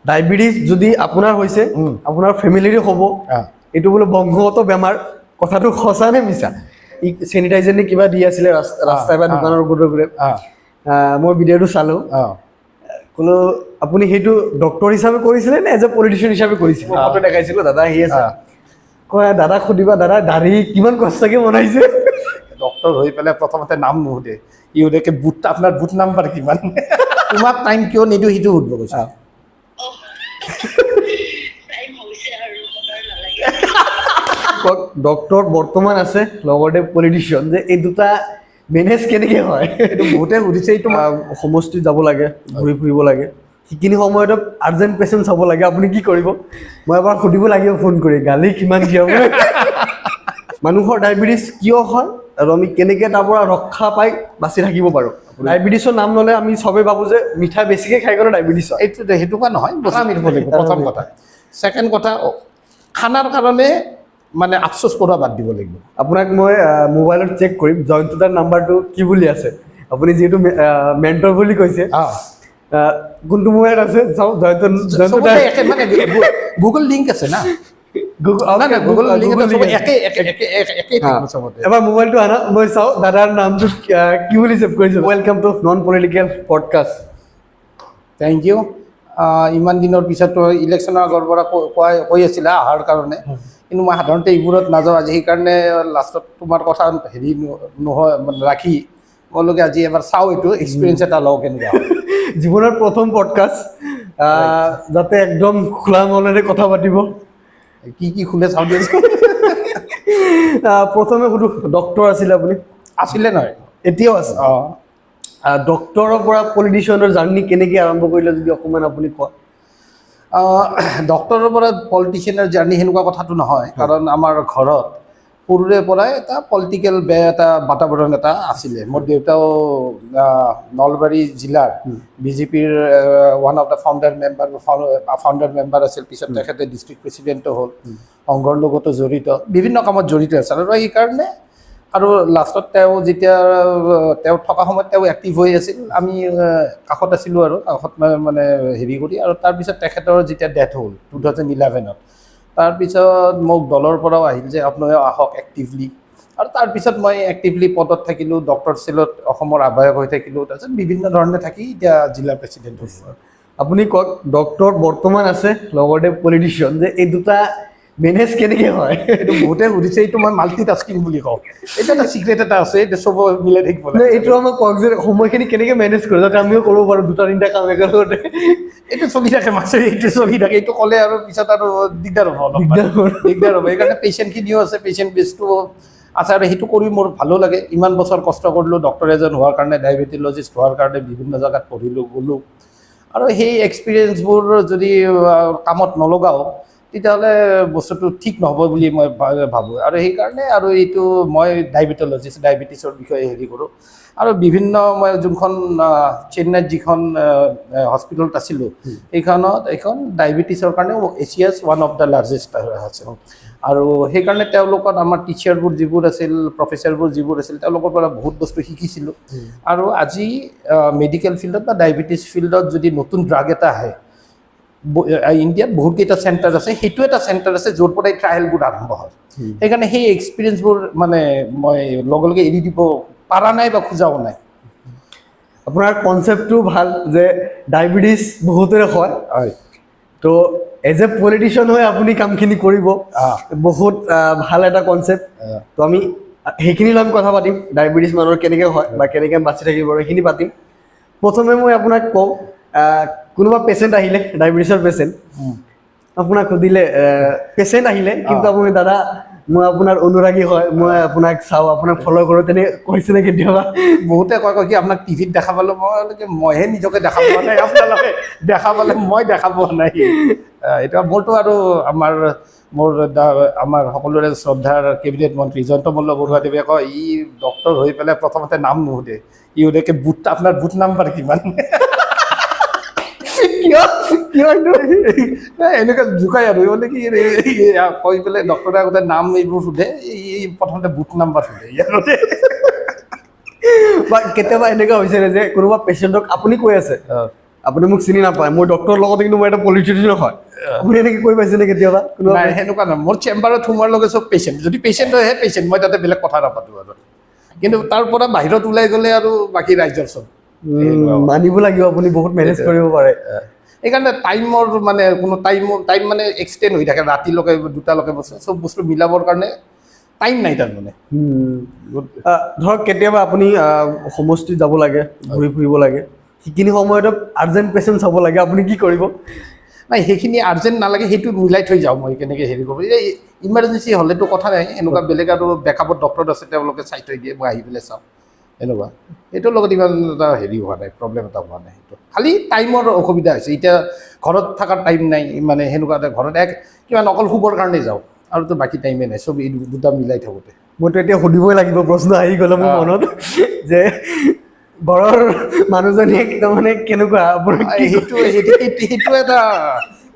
Diabetes যদি আপোনাৰ হৈছে আপোনাৰ ফেমিলিৰে হ'ব এইটো বোলে বংশগত বেমাৰ কথাটো সঁচা নে মিছা ই চেনিটাইজাৰ নে কিবা দি আছিলে ৰাস্তাই বা দোকানৰ ওপৰে মই ভিডিঅ'টো চালোঁ কোনো আপুনি সেইটো ডক্টৰ হিচাপে কৰিছিলে নে এজ এ পলিটিচিয়ান হিচাপে কৰিছিলে ফটো দেখাইছিলোঁ দাদা আহি আছে কয় দাদাক সুধিবা দাদা দাঢ়ি কিমান কষ্টকে বনাইছে ডক্টৰ হৈ পেলাই প্ৰথমতে নাম নুসুধে ই সুধে বুট আপোনাৰ বুট নাম্বাৰ কিমান তোমাক টাইম কিয় নিদিওঁ সেইটো সুধিব কৈছে ডক্টৰ বৰ্তমান আছে লগতে পলিটিচিয়ান যে এই দুটা মেনেজ কেনেকৈ হয় এইটো বহুতে সুধিছে এইটো সমষ্টিত যাব লাগে ঘূৰি ফুৰিব লাগে সেইখিনি সময়ত আৰ্জেণ্ট পেচেণ্ট চাব লাগে আপুনি কি কৰিব মই এবাৰ সুধিব লাগিব ফোন কৰি গালি কিমান দিয়ক মানুহৰ ডায়েবেটিছ কিয় হয় আৰু আমি কেনেকৈ তাৰ পৰা ৰক্ষা পাই বাচি থাকিব পাৰোঁ ডায়েবেটিছৰ নাম ল'লে আমি চবেই ভাবোঁ যে মিঠা বেছিকৈ খাই গ'লে ডায়েবেটিছ হয় এইটো সেনেকুৱা নহয় আমি দিব লাগিব প্ৰথম কথা ছেকেণ্ড কথা খানাৰ কাৰণে মানে আফচোচ কৰা বাদ দিব লাগিব আপোনাক মই মোবাইলত চেক কৰিম জয়ন্তদাৰ নাম্বাৰটো কি বুলি আছে আপুনি যিহেতু মেণ্টৰ বুলি কৈছে কোনটো মোবাইলত আছে চাওক জয়ন্তদাৰ গুগল লিংক আছে না গুগল লিংক এবাৰ মোবাইলটো আনা মই চাওঁ দাদাৰ নামটো কি বুলি ছেভ কৰিছোঁ welcome to non political podcast thank you ইমান দিনৰ পিছতো ইলেকশ্যনৰ আগৰ পৰা কৈ আছিলে অহাৰ কাৰণে কিন্তু মই সাধাৰণতে এইবোৰত নাযাওঁ আজি সেইকাৰণে লাষ্টত তোমাৰ কথা হেৰি নহয় ৰাখি মই আজি এবাৰ চাওঁ এইটো এক্সপিৰিয়েঞ্চ এটা লওঁ কেনেকুৱা জীৱনৰ প্ৰথম পডকাষ্ট যাতে একদম খোলা মনেৰে কথা পাতিব কি খোলে চাওঁ দিয়ক প্ৰথমে সুধো ডক্টৰ আছিলে আপুনি আছিলে নহয় এতিয়াও আছে ডক্টৰৰ পৰা পলিটিচিয়ানৰ জাৰ্ণি কেনেকৈ আৰম্ভ কৰিলে যদি অকণমান আপুনি কয় ডক্টৰৰ পৰা পলিটিচিয়ানৰ জাৰ্ণি সেনেকুৱা কথাটো নহয় কাৰণ আমাৰ ঘৰত সৰুৰে পৰাই এটা পলিটিকেল এটা বাতাবৰণ এটা আছিলে মোৰ দেউতাও নলবাৰী জিলাৰ বিজেপিৰ one of the founder member আছিল পিছত তেখেতে ডিষ্ট্ৰিক্ট প্ৰেচিডেণ্টো হ'ল সংঘৰ লগতো জড়িত বিভিন্ন কামত জড়িত আছিল আৰু সেইকাৰণে আৰু লাষ্টত তেওঁ যেতিয়া তেওঁ থকা সময়ত তেওঁ এক্টিভ হৈ আছিল আমি কাষত আছিলোঁ আৰু কাষত মানে হেৰি কৰি আৰু তাৰপিছত তেখেতৰ যেতিয়া ডেথ হ'ল 2011ত তাৰপিছত মোক দলৰ পৰাও আহিল যে আপোনালোকে আহক এক্টিভলি আৰু তাৰপিছত মই এক্টিভলি পদত থাকিলোঁ ডক্টৰ চেলত অসমৰ আহ্বায়ক হৈ থাকিলোঁ তাৰপিছত বিভিন্ন ধৰণে থাকি এতিয়া জিলা প্ৰেচিডেণ্ট হৈছোঁ আপুনি কওক ডক্টৰ বৰ্তমান আছে লগতে পলিটিচিয়ান যে এই দুটা মেনেজ কেনেকৈ হয় এইটো বহুতে সুধিছে এইটো মই মাল্টি টাস্কিং বুলি কওঁ এইটো এটা চিক্ৰেট এটা আছে এইটো চব মিলাই থাকিব এইটো আমাক কওক যে সময়খিনি কেনেকৈ মেনেজ কৰোঁ যাতে আমিও কৰিব পাৰোঁ দুটা তিনিটা কাম একেলগতে এইটো চলি থাকে মাছে এইটো চলি থাকে এইটো ক'লে আৰু পিছত আৰু দিগদাৰ হ'ব দিগদাৰ হ'ব সেইকাৰণে পেচেণ্টখিনিও আছে পেচেণ্ট বেছটো আছে আৰু সেইটো কৰি মোৰ ভালো লাগে ইমান বছৰ কষ্ট কৰিলোঁ ডক্টৰ এজন হোৱাৰ কাৰণে ডায়েবেটিলজিষ্ট হোৱাৰ কাৰণে বিভিন্ন জেগাত পঢ়িলোঁ গ'লোঁ আৰু সেই এক্সপিৰিয়েঞ্চবোৰ যদি কামত নলগাওঁ তেতিয়াহ'লে বস্তুটো ঠিক নহ'ব বুলি মই ভাবোঁ আৰু সেইকাৰণে আৰু এইটো মই ডায়েবেটিছৰ বিষয়ে হেৰি কৰোঁ আৰু বিভিন্ন মই যোনখন চেন্নাইত যিখন হস্পিটেলত আছিলোঁ এইখন ডায়েবেটিছৰ কাৰণে এছিয়াছ ওৱান অফ দ্য লাৰ্জেষ্ট আছে আৰু সেইকাৰণে তেওঁলোকত আমাৰ টিচাৰবোৰ যিবোৰ আছিল প্ৰফেচাৰবোৰ যিবোৰ আছিল তেওঁলোকৰ পৰা বহুত বস্তু শিকিছিলোঁ আৰু আজি মেডিকেল ফিল্ডত বা ডায়েবেটিছ ফিল্ডত যদি নতুন ড্ৰাগ এটা আহে ইণ্ডিয়াত বহুতকেইটা চেণ্টাৰ আছে সেইটো এটা চেণ্টাৰ আছে য'ৰ পৰাই ট্ৰায়েলবোৰ আৰম্ভ হয় সেইকাৰণে সেই এক্সপিৰিয়েঞ্চবোৰ মানে মই লগে লগে এৰি দিব পাৰা নাই বা খোজাও নাই আপোনাৰ কনচেপ্টটো ভাল যে ডায়েবেটিছ বহুতৰে হয় তো এজ এ পলিটিচিয়ান হৈ আপুনি কামখিনি কৰিব বহুত ভাল এটা কনচেপ্ট তো আমি সেইখিনি লৈ কথা পাতিম ডায়েবেটিছ মানুহৰ কেনেকৈ হয় বা কেনেকৈ বাচি থাকিব পাৰে সেইখিনি পাতিম প্ৰথমে মই আপোনাক কওঁ কোনোবা পেচেণ্ট আহিলে ডায়েবেটিছৰ পেচেণ্ট আপোনাক সুধিলে পেচেণ্ট আহিলে কিন্তু আপুনি দাদা মই আপোনাৰ অনুৰাগী হয় মই আপোনাক চাওঁ আপোনাক ফ'ল' কৰোঁ তেনে কৈছেনে কেতিয়াবা বহুতে কয় কি আপোনাক টিভিত দেখা পালোঁ মইহে নিজকে দেখা পোৱা নাই আপোনালোকে দেখা পালে মই দেখা পোৱা নাই এতিয়া মোৰতো আৰু আমাৰ সকলোৰে শ্ৰদ্ধাৰ কেবিনেট মন্ত্ৰী জয়ন্ত বৰুৱাদেৱে কয় ই ডক্টৰ হৈ পেলাই প্ৰথমতে নাম নুসুধে ই সুধে বুট আপোনাৰ বুট নাম্বাৰ কিমান এনেকুৱা জোকাই আৰু বোলে কি কৈ পেলাই ডক্টৰে আগতে নাম এইবোৰ সোধে এই প্ৰথমতে বুট নাম্বাৰ সোধে ইয়াতে বা কেতিয়াবা এনেকুৱা হৈছিলে যে কোনোবা পেচেণ্টক আপুনি কৈ আছে আপুনি মোক চিনি নাপায়, মই ডক্টৰৰ লগত কিন্তু মই এটা পলিটিচিয়ান হয়। আপুনি এনেকৈ কৈ পাইছেনে কেতিয়াবা? নাই সেনেকুৱা নহয়, মোৰ চেম্বাৰত সোমোৱাৰ লগে চব পেচেণ্ট, যদি পেচেণ্ট হয়হে পেচেণ্ট, মই তাতে বেলেগ কথা নাপাতো আৰু। কিন্তু তাৰ পৰা বাহিৰত ওলাই গ'লে আৰু বাকী ৰাইজৰ চব মানিব লাগিব, আপুনি বহুত মেনেজ কৰিব পাৰে। সেইকাৰণে টাইমৰ মানে কোনো টাইম মানে এক্সটেণ্ড হৈ থাকে, ৰাতিলৈকে 2টালৈকে বস্তু চব বস্তু মিলাবৰ কাৰণে টাইম নাই তাৰমানে। ধৰক কেতিয়াবা আপুনি সমষ্টিত যাব লাগে, ঘূৰি ফুৰিব লাগে, সেইখিনি সময়ত আৰ্জেণ্ট পেচেণ্ট চাব লাগে, আপুনি কি কৰিব? নাই সেইখিনি আৰ্জেণ্ট নালাগে, সেইটো মিলাই থৈ যাওঁ মই কেনেকৈ হেৰি কৰোঁ। এই ইমাৰ্জেঞ্চি হ'লেতো কথা নাই, এনেকুৱা বেলেগ আৰু বেকআপত ডক্টৰ আছে, তেওঁলোকে চাই থৈ দিয়ে, মই আহি পেলাই চাওঁ এনেকুৱা। সেইটোৰ লগত ইমান এটা হেৰি হোৱা নাই, প্ৰব্লেম এটা হোৱা নাই। সেইটো খালি টাইমৰ অসুবিধা হৈছে, এতিয়া ঘৰত থকাৰ টাইম নাই, মানে সেনেকুৱা এটা ঘৰত কিমান অকল শুবৰ কাৰণে যাওঁ, আৰুতো বাকী টাইমে নাই, চব এই 2টা মিলাই থাকোঁতে। মইতো এতিয়া সুধিবই লাগিব, প্ৰশ্ন আহি গ'ল মোৰ মনত যে ঘৰৰ মানুহজনী একদম মানে কেনেকুৱা আপোনাৰ? সেইটো এটা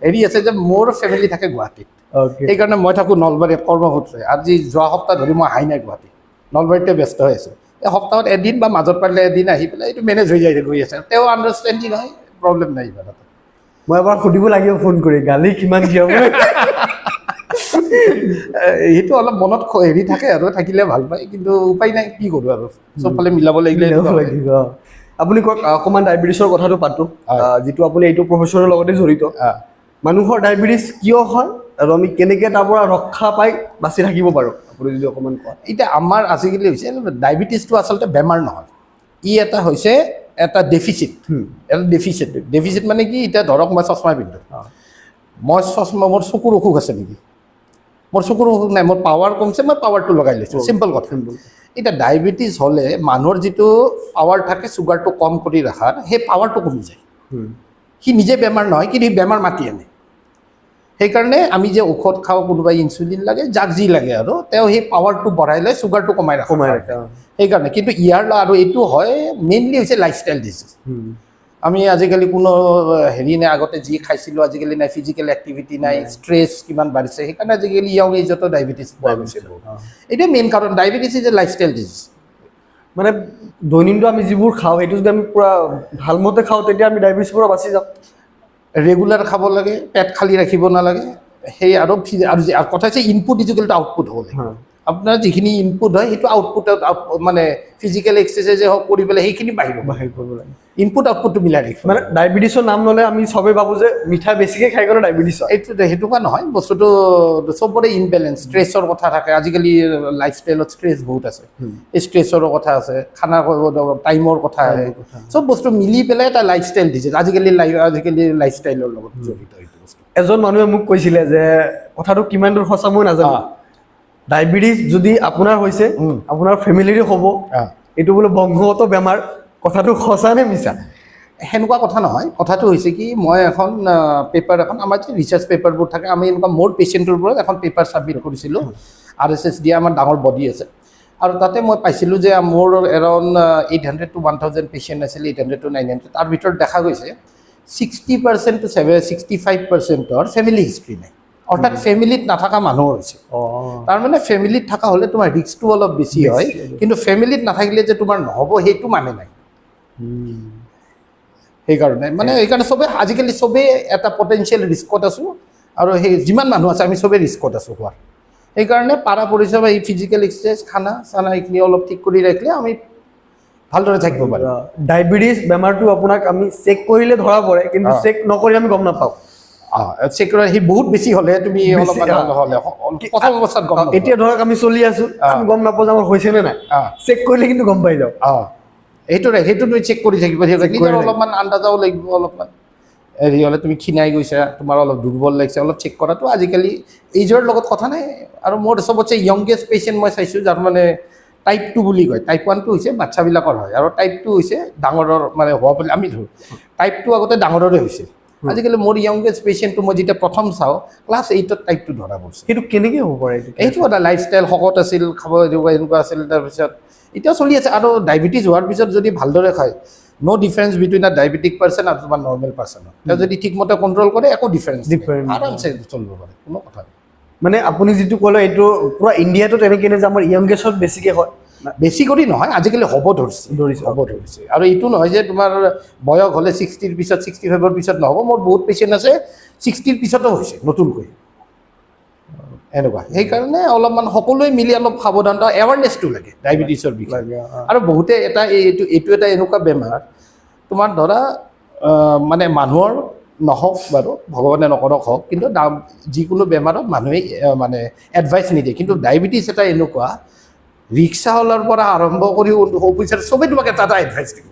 হেৰি আছে যে মোৰ ফেমিলি থাকে গুৱাহাটীত, অ'কে, সেইকাৰণে মই থাকোঁ নলবাৰীত কৰ্মসূত্ৰে। আজি যোৱা সপ্তাহ ধৰি মই আহাই নাই গুৱাহাটী, নলবাৰীতে ব্যস্ত হৈ আছোঁ। এই সপ্তাহত এদিন বা মাজত পাৰিলে এদিন আহি পেলাই এইটো মেনেজ হৈ যায়, গৈ আছে। তেওঁ আণ্ডাৰষ্টেণ্ডিং হয়, প্ৰব্লেম নাই ইমান এটা। মই এবাৰ সুধিব লাগিব ফোন কৰি, গালি কিমান দিয়ে বোলে। সেইটো অলপ মনত হেৰি থাকে আৰু, থাকিলে ভাল পায়, কিন্তু উপায় নাই, কি কৰোঁ আৰু, চবফালে মিলাব লাগিলে। লাগিব। আপুনি কওক, অকণমান ডায়েবেটিছৰ কথাটো পাতোঁ, যিটো আপুনি এইটো প্ৰফেশ্যনৰ লগতে জড়িত। মানুহৰ ডায়েবেটিছ কিয় হয় আৰু আমি কেনেকৈ তাৰ পৰা ৰক্ষা পাই বাচি থাকিব পাৰোঁ, আপুনি যদি অকণমান কয়? এতিয়া আমাৰ আজিকালি হৈছে ডায়েবেটিছটো আচলতে বেমাৰ নহয়, ই এটা হৈছে এটা ডেফিচিট। ডেফিচিট মানে কি? এতিয়া ধৰক মই চশমা পিন্ধোঁ, মোৰ চকুৰ অসুখ আছে নেকি? মোৰ চকুৰ অসুখ নাই, মোৰ পাৱাৰ কমছে, মই পাৱাৰটো লগাই লৈছোঁ, চিম্পল কথা। এতিয়া ডায়েবেটিছ হ'লে মানুহৰ যিটো পাৱাৰ থাকে চুগাৰটো কম কৰি ৰখাৰ, সেই পাৱাৰটো কমি যায়। সি নিজে বেমাৰ নহয়, কিন্তু সি বেমাৰ মাতি আনে। সেইকাৰণে আমি যে ঔষধ খাওঁ, কোনোবাই ইনচুলিন লাগে, যাক যি লাগে আৰু, তেওঁ সেই পাৱাৰটো বঢ়াই লৈ চুগাৰটো কমাই ৰাখে। সেইকাৰণে কিন্তু ইয়াৰ আৰু এইটো হয় মেইনলি হৈছে লাইফষ্টাইল ডিজিজ। আমি আজিকালি কোনো হেৰি নাই, আগতে যি খাইছিলোঁ আজিকালি নাই, ফিজিকেল এক্টিভিটি নাই, ষ্ট্ৰেছ কিমান বাঢ়িছে, সেইকাৰণে আজিকালি য়ং এজতো ডায়েবেটিছ পোৱা গৈছে। এইটোৱে মেইন কাৰণ, diabetes is a lifestyle disease. মানে দৈনন্দিন আমি যিবোৰ খাওঁ, সেইটো যদি আমি পূৰা ভালমতে খাওঁ, তেতিয়া আমি ডায়েবেটিছৰ পৰা বাচি যাওঁ। ৰেগুলাৰ খাব লাগে, পেট খালি ৰাখিব নালাগে, সেই আৰু কথা হৈছে input is equal to output হ'ব লাগে। আপোনাৰ যিখিনি ইনপুট হয় সেইটো আউটপুটত মানে ফিজিকেল এক্সাৰচাইজে হওক কৰি পেলাই সেইখিনি বাহিৰ কৰিব লাগে। ইনপুট আউটপুটটো মিলাই ৰাখিব। মানে ডায়েবেটিছৰ নাম ল'লে আমি চবেই ভাবোঁ যে মিঠা বেছিকৈ খাই গ'লে ডায়েবেটিছ হয়। সেইটো নহয়, বস্তুটো চবৰে ইনবেলেঞ্চ, ষ্ট্ৰেছৰ কথা থাকে। আজিকালি লাইফষ্টাইলত ষ্ট্ৰেছ বহুত আছে, এই ষ্ট্ৰেছৰো কথা আছে, খানা টাইমৰ কথা আহে, চব বস্তু মিলি পেলাই এটা লাইফষ্টাইল ডিজিজ। আজিকালি লাইফষ্টাইলৰ লগত জড়িত এইটো বস্তু। এজন মানুহে মোক কৈছিলে যে কথাটো কিমান দূৰ সঁচা মই নাজানো, ডায়েবেটিছ যদি আপোনাৰ হৈছে, আপোনাৰ ফেমিলিৰে হ'ব, এইটো বোলে বংশগত বেমাৰ। কথাটো সঁচা নে মিছা? সেনেকুৱা কথা নহয়। কথাটো হৈছে কি, মই এখন পেপাৰ এখন, আমাৰ যে ৰিচাৰ্চ পেপাৰবোৰ থাকে, আমি এনেকুৱা মোৰ পেচেণ্টৰ ওপৰত এখন পেপাৰ ছাবমিট কৰিছিলোঁ, RSS দিয়া আমাৰ ডাঙৰ বডি আছে, আৰু তাতে মই পাইছিলোঁ যে মোৰ এৰাউণ্ড 800 to 1000 পেচেণ্ট আছিলে, 800 to 900। তাৰ ভিতৰত দেখা গৈছে 60% to 65%ৰ ফেমিলি হিষ্ট্ৰী নাই, অৰ্থাৎ ফেমিলিত নাথাকা মানুহৰ হৈছে। তাৰমানে ফেমিলিত থকা হ'লে তোমাৰ ৰিস্কটো অলপ বেছি হয়, কিন্তু ফেমিলিত নাথাকিলে যে তোমাৰ নহ'ব সেইটো মানে নাই। সেইকাৰণে চবেই আজিকালি চবেই এটা পটেঞ্চিয়েল ৰিস্কত আছোঁ, আৰু সেই যিমান মানুহ আছে আমি চবেই ৰিস্কত আছোঁ হোৱাৰ। সেইকাৰণে পাৰা পৰিশ্ৰম, এই ফিজিকেল এক্সাৰচাইজ, খানা চানা এইখিনি অলপ ঠিক কৰি ৰাখিলে আমি ভালদৰে থাকিব পাৰিম। ডায়েবেটিছ বেমাৰটো আপোনাক আমি চেক কৰিলে ধৰা পৰে, কিন্তু চেক নকৰি আমি গম নাপাওঁ। চেক কৰা সি বহুত বেছি হ'লে তুমি অলপমান হ'লে প্ৰথম অৱস্থাত গম নাপাওঁ। এতিয়া ধৰক আমি চলি আছোঁ, আমি গম নাপাওঁ যে আমাৰ হৈছে নে নাই, চেক কৰিলে কিন্তু গম পাই যাওঁ। সেইটো তুমি চেক কৰি থাকিব, অলপমান আন্দাজাও লাগিব, অলপমান হেৰি হ'লে তুমি ক্ষীণাই গৈছা, তোমাৰ অলপ দুৰ্বল লাগিছে, অলপ চেক কৰাটো আজিকালি এইজৰ লগত কথা নাই। আৰু মোৰ চবতছে য়ংগেষ্ট পেচেণ্ট মই চাইছোঁ যাৰ মানে টাইপ 2 বুলি কয়। টাইপ 1টো হৈছে বাচ্চাবিলাকৰ হয়, আৰু টাইপ 2 হৈছে ডাঙৰৰ মানে হোৱা বুলি আমি ধৰোঁ। টাইপ 2 আগতে ডাঙৰৰে হৈছিল। আজিকালি মোৰ য়ংগেষ্ট পেচেণ্টটো মই যেতিয়া প্ৰথম চাওঁ, ক্লাছ 8ত টাইপ 2 ধৰা পৰিছে। সেইটো কেনেকৈ হ'ব পাৰে? এইটো এটা লাইফষ্টাইল, শকত আছিল, খাব এনেকুৱা আছিল, তাৰপিছত এতিয়াও চলি আছে। আৰু ডায়েবেটিছ হোৱাৰ পিছত যদি ভালদৰে খায়, no' difference between a diabetic person আৰু তোমাৰ নৰ্মেল পাৰ্চনৰ। তেওঁ যদি ঠিকমতে কণ্ট্ৰল কৰে, একো ডিফাৰেঞ্চ আৰামছে চলিব পাৰে, কোনো কথা নাই। মানে আপুনি যিটো ক'লে এইটো পূৰা ইণ্ডিয়াটো তেনেকৈ নে যে আমাৰ য়ংগেষ্টত বেছিকৈ হয়? বেছি কৰি নহয়, আজিকালি হ'ব ধৰিছে আৰু এইটো নহয় যে তোমাৰ বয়স হ'লে 60ৰ পিছত 65ৰ পিছত নহ'ব। মোৰ বহুত পেচেণ্ট আছে 60ৰ পিছতো হৈছে নতুনকৈ, এনেকুৱা। সেইকাৰণে অলপমান সকলোৱে মিলি অলপ সাৱধানতা, এৱাৰনেছটো লাগে ডায়েবেটিছৰ বিষয়ে। আৰু বহুতে এইটো এটা এনেকুৱা বেমাৰ, তোমাৰ ধৰা মানে মানুহৰ নহওক বাৰু, ভগৱানে নকৰক হওক, কিন্তু যিকোনো বেমাৰত মানুহে মানে এডভাইচ নিদিয়ে, কিন্তু ডায়েবেটিছ এটা এনেকুৱা, ৰিক্সাৱালাৰ পৰা আৰম্ভ কৰি অফিচাৰ চবেই তোমাক এটা এডভাইচ দিব,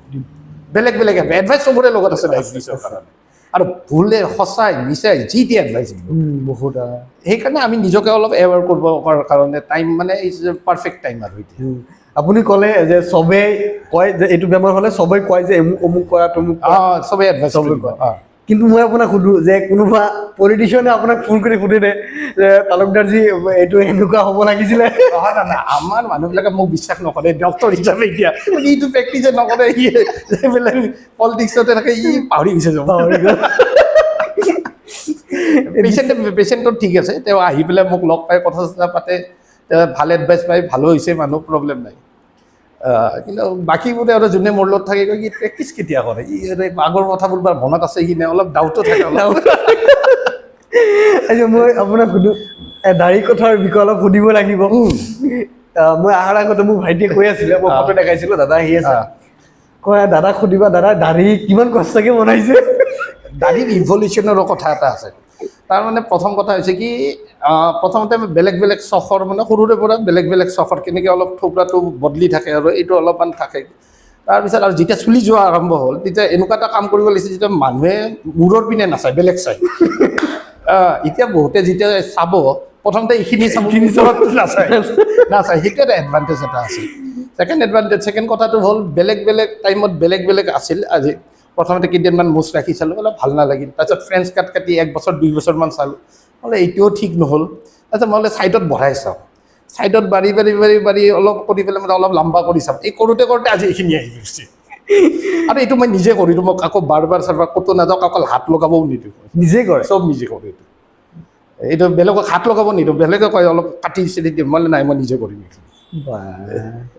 বেলেগ এডভাইচ চবৰে লগত আছে ডায়েবেটিছৰ কাৰণে। আৰু ভুলে সঁচাই মিছাই যি টি এডভাইচ দিব বহুত। সেইকাৰণে আমি নিজকে অলপ এৱেৰ কৰিব কাৰণে টাইম মানে ইজ পাৰফেক্ট টাইম আৰু এতিয়া। আপুনি ক'লে যে চবেই কয় যে এইটো বেমাৰ হ'লে চবেই কয় যে অমুক কৰা তমুক কৰা, চবেই এডভাইচ চবেই কয়। কিন্তু মই আপোনাক সুধো যে কোনোবা পলিটিচিয়ানে আপোনাক ফোন কৰি সুধে নে যে তালুকদাৰজী এইটো এনেকুৱা হ'ব লাগিছিলে? না আমাৰ মানুহবিলাকে মোক বিশ্বাস নকৰে ডক্টৰ হিচাপে। এতিয়া ইটো প্ৰেক্টিছে নকৰে, এইবিলাক পলিটিক্সতে থাকে, পাহৰি গৈছে যাব। পেচেণ্টৰ ঠিক আছে, তেওঁ আহি পেলাই মোক লগ পাই কথা চথা পাতে, ভাল এডভাইচ পাই, ভালো হৈছে মানুহ, প্ৰব্লেম নাই। কিন্তু বাকীবোৰে আৰু যোনে মোৰ লগত থাকে কয় কি প্ৰেক্টিচ কেতিয়া কৰে, আগৰ কথাবোৰ বাৰ মনত আছে কি নাই, অলপ ডাউটো থাকে। মই আপোনাক সুধো, দাঢ়ি কথাৰ বিষয়ে অলপ সুধিব লাগিব। মই অহাৰ আগতে মোৰ ভাইটিয়ে কৈ আছিলে, মই ফটো দেখাইছিলো, দাদা আহি আছে, কয় দাদাক সুধিবা, দাদা দাঢ়ি কিমান কষ্টকে বনাইছে। দাঢ়িৰ ইভলিউশ্যনৰ কথা এটা আছে। তাৰমানে প্ৰথম কথা হৈছে কি, প্ৰথমতে বেলেগ চখৰ, মানে সৰুৰে পৰা বেলেগ চখৰ কেনেকৈ অলপ থোপৰাটো বদলি থাকে আৰু এইটো অলপমান থাকে। তাৰপিছত আৰু যেতিয়া চুলি যোৱা আৰম্ভ হ'ল, তেতিয়া এনেকুৱা এটা কাম কৰিব লাগিছে যেতিয়া মানুহে মূৰৰ পিনে নাচায়, বেলেগ চায়। এতিয়া বহুতে যেতিয়া চাব, প্ৰথমতে এইখিনি চাব, নাচায়। সেইটো এটা এডভান্টেজ এটা আছে। ছেকেণ্ড কথাটো হ'ল বেলেগ টাইমত বেলেগ আছিল। আজি প্ৰথমতে কেইদিনমান মুচ ৰাখি চালোঁ, অলপ ভাল নালাগিল। তাৰপিছত ফ্ৰেঞ্চ কাটি 1 বছৰ 2 বছৰমান চালোঁ, বোলে এইটোও ঠিক নহ'ল। তাৰপিছত মই বোলে ছাইডত বঢ়াই চাওঁ, ছাইডত বাঢ়ি অলপ কৰি পেলাই মানে অলপ লম্বা কৰি চাওঁ। এই কৰোঁতে আজি এইখিনি আহি গৈছে। আৰু এইটো মই নিজে কৰিলোঁ, মই কাকো বাৰ ক'তো নাযাওঁ, কাকো হাত লগাবও নিদিওঁ, নিজে কৰে, চব নিজে কৰোঁ। এইটো বেলেগক হাত লগাব নিদিওঁ, বেলেগে কয় অলপ কাটি দিম, মই নাই, মই নিজে কৰিম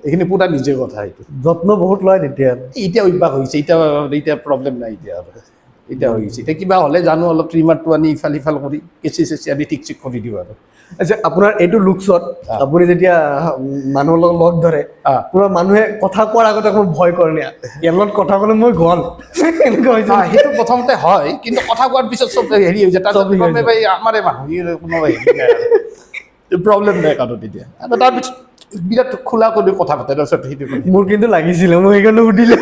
এইখিনি পুৰা নিজে কথা। এইটো যত্ন বহুত লয় তেতিয়া। এতিয়া অভ্যাস হৈছে, এতিয়া প্ৰব্লেম নাই। এতিয়া হৈ গৈছে। এতিয়া কিবা হ'লে জানো অলপ ট্ৰিমাৰটো আনি ইফাল কৰি কেঁচি আনি ঠিক কৰি দিওঁ আৰু। আচ্ছা, আপোনাৰ এইটো লুকছত আপুনি যেতিয়া মানুহৰ লগত লগ ধৰে, পুৰা মানুহে কথা কোৱাৰ আগতে অকণ ভয় কৰে নে, ইয়াৰ লগত কথা ক'লে মই গ'ল, এনেকুৱা হৈছে? সেইটো প্ৰথমতে হয়, কিন্তু কথা কোৱাৰ পিছত চব হেৰি হৈ যায়। তাৰপিছত আমাৰে মানুহ, কোনো হেৰি নাই, প্ৰব্লেম নাই কাৰো তেতিয়া। আৰু তাৰপিছত বিৰাট খোলা কৰি কথা পাতে। তাৰপিছত সেইটো মোৰ কিন্তু লাগিছিলে, মই সেইকাৰণে সুধিলে,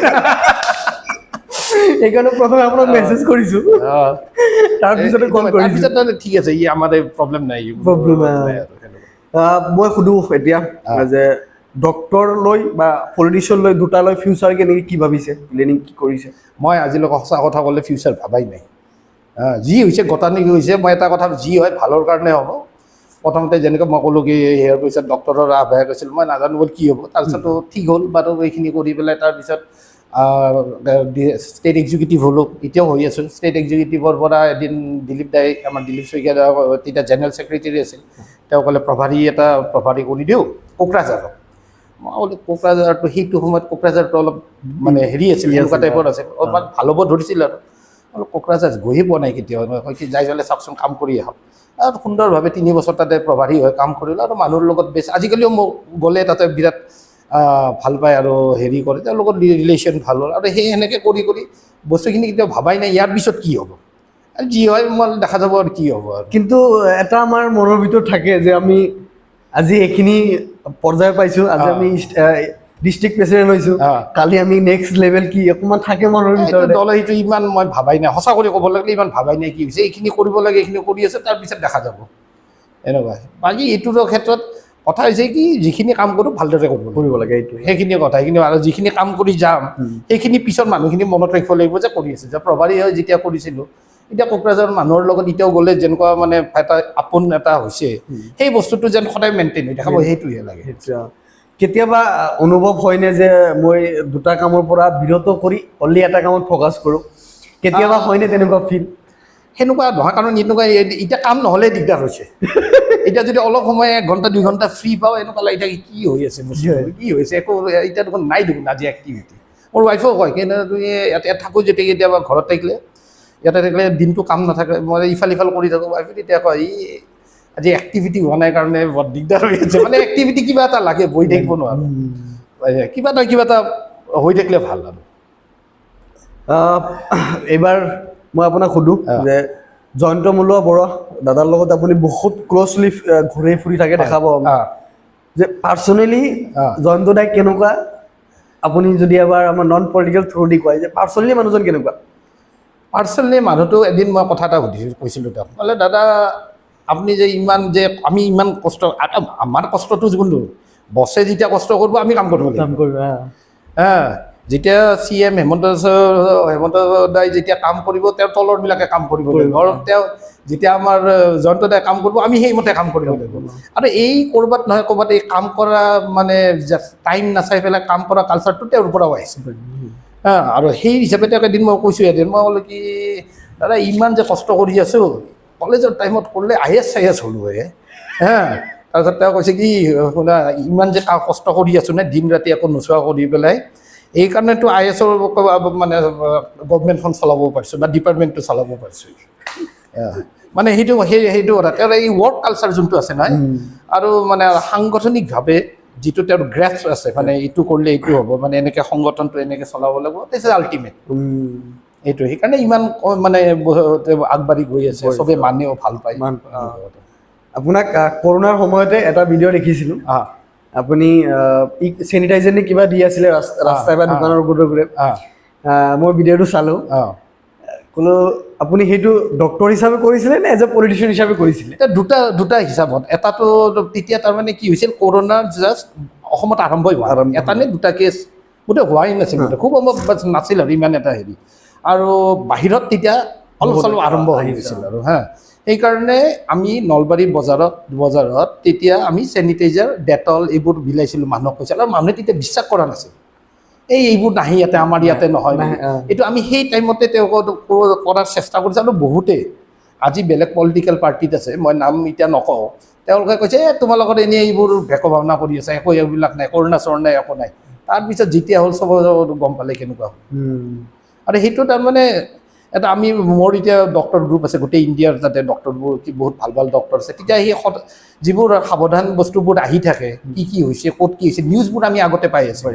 সেইকাৰণে প্ৰথমে আপোনাক মেছেজ কৰিছো, তাৰপিছতে কল কৰিছো। ঠিক আছে, আমাৰ প্ৰব্লেম নাই। মই সুধো এতিয়া যে ডক্টৰ লৈ বা পলিটিচিয়ান লৈ দুটালৈ ফিউচাৰ কেনেকৈ কি ভাবিছে, প্লেনিং কি কৰিছে? মই আজিলৈকে সঁচা কথা ক'লে ফিউচাৰ ভাবাই নাই। যি হৈছে গতানুগতিক হৈছে। মই এটা কথা, যি হয় ভালৰ কাৰণে হ'ব। প্ৰথমতে যেনেকৈ মই ক'লোঁ কি হেয়াৰ পিছত ডক্টৰৰ আভাস কৈছিল, মই নাজানো বোল কি হ'ব। তাৰপিছতো ঠিক হ'ল বাৰু, এইখিনি কৰি পেলাই তাৰপিছত ষ্টেট এক্সিকিউটিভ হ'লোঁ, এতিয়াও হৈ আছোঁ। ষ্টেট এক্সিকিউটিভৰ পৰা এদিন আমাৰ দিলীপ শইকীয়া তেতিয়া জেনেৰেল ছেক্ৰেটেৰী আছিল, তেওঁ ক'লে প্ৰভাৰী কৰি দিওঁ কোকৰাঝাৰক। মই বোলো কোকৰাঝাৰটো, সেইটো সময়ত কোকৰাঝাৰটো অলপ মানে হেৰি আছিল, এনেকুৱা টাইপৰ আছিল, অলপমান ভাল হ'ব ধৰিছিল আৰু। অলপ কোকৰাঝাৰ গৈয়ে পোৱা নাই কেতিয়াও। মই কি যাই পেলাই চাওকচোন, কাম কৰি আহক। আৰু সুন্দৰভাৱে 3 বছৰ তাতে প্ৰভাৰী হৈ কাম কৰিলোঁ। আৰু মানুহৰ লগত বেছ, আজিকালিও মোক গ'লে তাতে বিৰাট ভাল পায় আৰু হেৰি কৰে, তেওঁৰ লগত ৰিলেশ্যন ভাল হ'ল। আৰু সেনেকৈ কৰি বস্তুখিনি কেতিয়াও ভাবাই নাই ইয়াৰ পিছত কি হ'ব। আৰু যি হয় মই দেখা যাব আৰু কি হ'ব আৰু। কিন্তু এটা আমাৰ মনৰ ভিতৰত থাকে যে আমি আজি এইখিনি পৰ্যায় পাইছোঁ, আজি আমি ডিষ্ট্ৰিক্ট প্ৰেচিডেণ্ট হৈছোঁ, কালি আমি নেক্সট লেভেল কি অকণমান থাকে মনৰ ভিতৰত। সেইটো ইমান মই ভাবাই নাই, সঁচা কৰি ক'ব লাগিলে ইমান ভাবাই নাই কি হৈছে। এইখিনি কৰিব লাগে, এইখিনি কৰি আছে, তাৰপিছত দেখা যাব, এনেকুৱা। বাকী এইটোৰ ক্ষেত্ৰত কথা হৈছে কি, যিখিনি কাম কৰোঁ ভালদৰে কৰিব লাগে, এইটো সেইখিনি কথা। সেইখিনি আৰু যিখিনি কাম কৰি যাম, সেইখিনি পিছত মানুহখিনি মনত ৰাখিব লাগিব যে কৰি আছে। যে প্ৰভাৰী হৈ যেতিয়া কৰিছিলোঁ, এতিয়া কোকৰাঝাৰৰ মানুহৰ লগত এতিয়াও গ'লে যেনেকুৱা মানে এটা আপোন এটা হৈছে, সেই বস্তুটো যেন সদায় মেইনটেইন হৈ থাকিব, সেইটোহে লাগে। কেতিয়াবা অনুভৱ হয়নে যে মই দুটা কামৰ পৰা বিৰত কৰি অনলি এটা কামত ফ'কাছ কৰোঁ? কেতিয়াবা হয়নে তেনেকুৱা ফিল? সেনেকুৱা নহয়, কাৰণ এনেকুৱা এতিয়া কাম নহ'লে দিগদাৰ হৈছে। এতিয়া যদি অলপ সময় 1 ঘণ্টা 2 ঘণ্টা ফ্ৰী পাওঁ, এনেকুৱা লাগি থাকে কি হৈ আছে বস্তুটো, কি হৈছে একো এতিয়া দেখোন নাই দেখোন আজি এক্টিভিটি। মোৰ ৱাইফেও কয় কিন্তু তুমি ইয়াতে থাকোঁ যেতিয়া কেতিয়াবা ঘৰত থাকিলে, ইয়াতে থাকিলে দিনটো কাম নাথাকে, মই ইফাল সিফাল কৰি থাকোঁ। ৱাইফে তেতিয়া কয় আজি এক্টিভিটি হোৱা নাই কাৰণে বৰ দিগদাৰ হৈ আছে। মানে এক্টিভিটি কিবা এটা লাগে, বহি থাকিব নোৱাৰোঁ। কিবা এটা হৈ থাকিলে ভাল আৰু। এইবাৰ মই আপোনাক সুধোঁ যে জয়ন্ত মলুৱা বৰুৱা দাদাৰ লগত আপুনি বহুত ক্ল'জলি ঘূৰি ফুৰি থাকে দেখা পাওঁ যে পাৰ্চনেলি জয়ন্ত দাই কেনেকুৱা, আপুনি যদি এবাৰ আমাৰ নন পলিটিকেল থ্ৰু দি কয় যে পাৰ্চনেলি মানুহজন কেনেকুৱা? পাৰ্চনেলি মানুহটো এদিন মই কথা এটা কৈছিলোঁ তেওঁক, বোলে দাদা আপুনি যে ইমান যে আমি ইমান কষ্ট, আমাৰ কষ্টটো যোনটো বছে যেতিয়া কষ্ট কৰিব আমি কাম কৰিব লাগিব। যেতিয়া CM হেমন্ত দাই যেতিয়া কাম কৰিব, তেওঁৰ তলৰবিলাকে কাম কৰিব লাগিব। আৰু তেওঁ যেতিয়া আমাৰ জয়ন্ত দাই কাম কৰিব, আমি সেইমতে কাম কৰিব লাগিব। আৰু এই ক'ৰবাত নহয় ক'ৰবাত এই কাম কৰা মানে টাইম নাচাই পেলাই কাম কৰা কালচাৰটো তেওঁৰ পৰাও আহিছে। আৰু সেই হিচাপে তেওঁক এদিন মই কৈছোঁ, মই বোলো কি দাদা ইমান যে কষ্ট কৰি আছোঁ, কলেজৰ টাইমত কৰিলে IAS হ'লোঁ হয়। তাৰপিছত তেওঁ কৈছে কি শুনা, ইমান যে কষ্ট কৰি আছোঁ নে দিন ৰাতি একো নোচোৱা কৰি পেলাই, এইকাৰণেতো IASৰ মানে গভমেণ্টখন চলাব পাৰিছোঁ বা ডিপাৰ্টমেণ্টটো চলাব পাৰিছোঁ। মানে সেইটো কথা, তেওঁৰ এই ৱৰ্ক কালচাৰ যোনটো আছে নহয়, আৰু মানে সাংগঠনিকভাৱে যিটো তেওঁৰ গ্ৰেছ আছে, মানে এইটো কৰিলে এইটো হ'ব, মানে এনেকৈ সংগঠনটো এনেকৈ চলাব লাগিব, দিছ ইজ আল্টিমেট এইটো। সেইকাৰণে ইমান মানে আগবাঢ়ি গৈ আছে, চবেই মানেও ভাল পায়। আপোনাক কৰোণাৰ সময়তে এটা ভিডিঅ' দেখিছিলোঁ, আপুনি চেনিটাইজাৰ নে কিবা দি আছিলে ৰাস্তাই বা দোকানৰ ঘূৰে। মই ভিডিঅ'টো চালোঁ, ক'লো আপুনি সেইটো ডক্টৰ হিচাপে কৰিছিলে নে এজ এ পলিটিচিয়ান হিচাপে কৰিছিলে? দুটা হিচাপত। এটাতো তেতিয়া তাৰমানে কি হৈছিল, কৰোণাৰ জাষ্ট অসমত আৰম্ভই হোৱা, এটা নে দুটা কেছ গোটেই হোৱাই নাছিল, খুব নাছিল আৰু ইমান এটা হেৰি। আৰু বাহিৰত তেতিয়া অলপ চলপ আৰম্ভ হৈ গৈছিল আৰু সেইকাৰণে আমি নলবাৰী বজাৰত তেতিয়া আমি চেনিটাইজাৰ, ডেটল এইবোৰ বিলাইছিলোঁ, মানুহক কৈছিল। আৰু মানুহে তেতিয়া বিশ্বাস কৰা নাছিল, এইবোৰ নাহি ইয়াতে, আমাৰ ইয়াতে নহয়। এইটো আমি সেই টাইমতে তেওঁলোকক কৰাৰ চেষ্টা কৰিছোঁ। আৰু বহুতেই আজি বেলেগ পলিটিকেল পাৰ্টিত আছে, মই নাম এতিয়া নকওঁ, তেওঁলোকে কৈছে তোমালোকৰ এনেই এইবোৰ ভেক ভাওনা কৰি আছে, একো এইবিলাক নাই, কৰোণা চৰোণা একো নাই। তাৰপিছত যেতিয়া হ'ল চব গম পালে কেনেকুৱা হ'ল। আৰু সেইটো তাৰমানে এটা মোৰ এতিয়া ডক্টৰ গ্ৰুপ আছে গোটেই ইণ্ডিয়াৰ, যাতে ডক্টৰবোৰ কি বহুত ভাল ভাল ডক্টৰ আছে। তেতিয়া সেই যিবোৰ সাৱধান বস্তুবোৰ আহি থাকে, কি হৈছে, ক'ত কি হৈছে, নিউজবোৰ আমি আগতে পাই আছোঁ।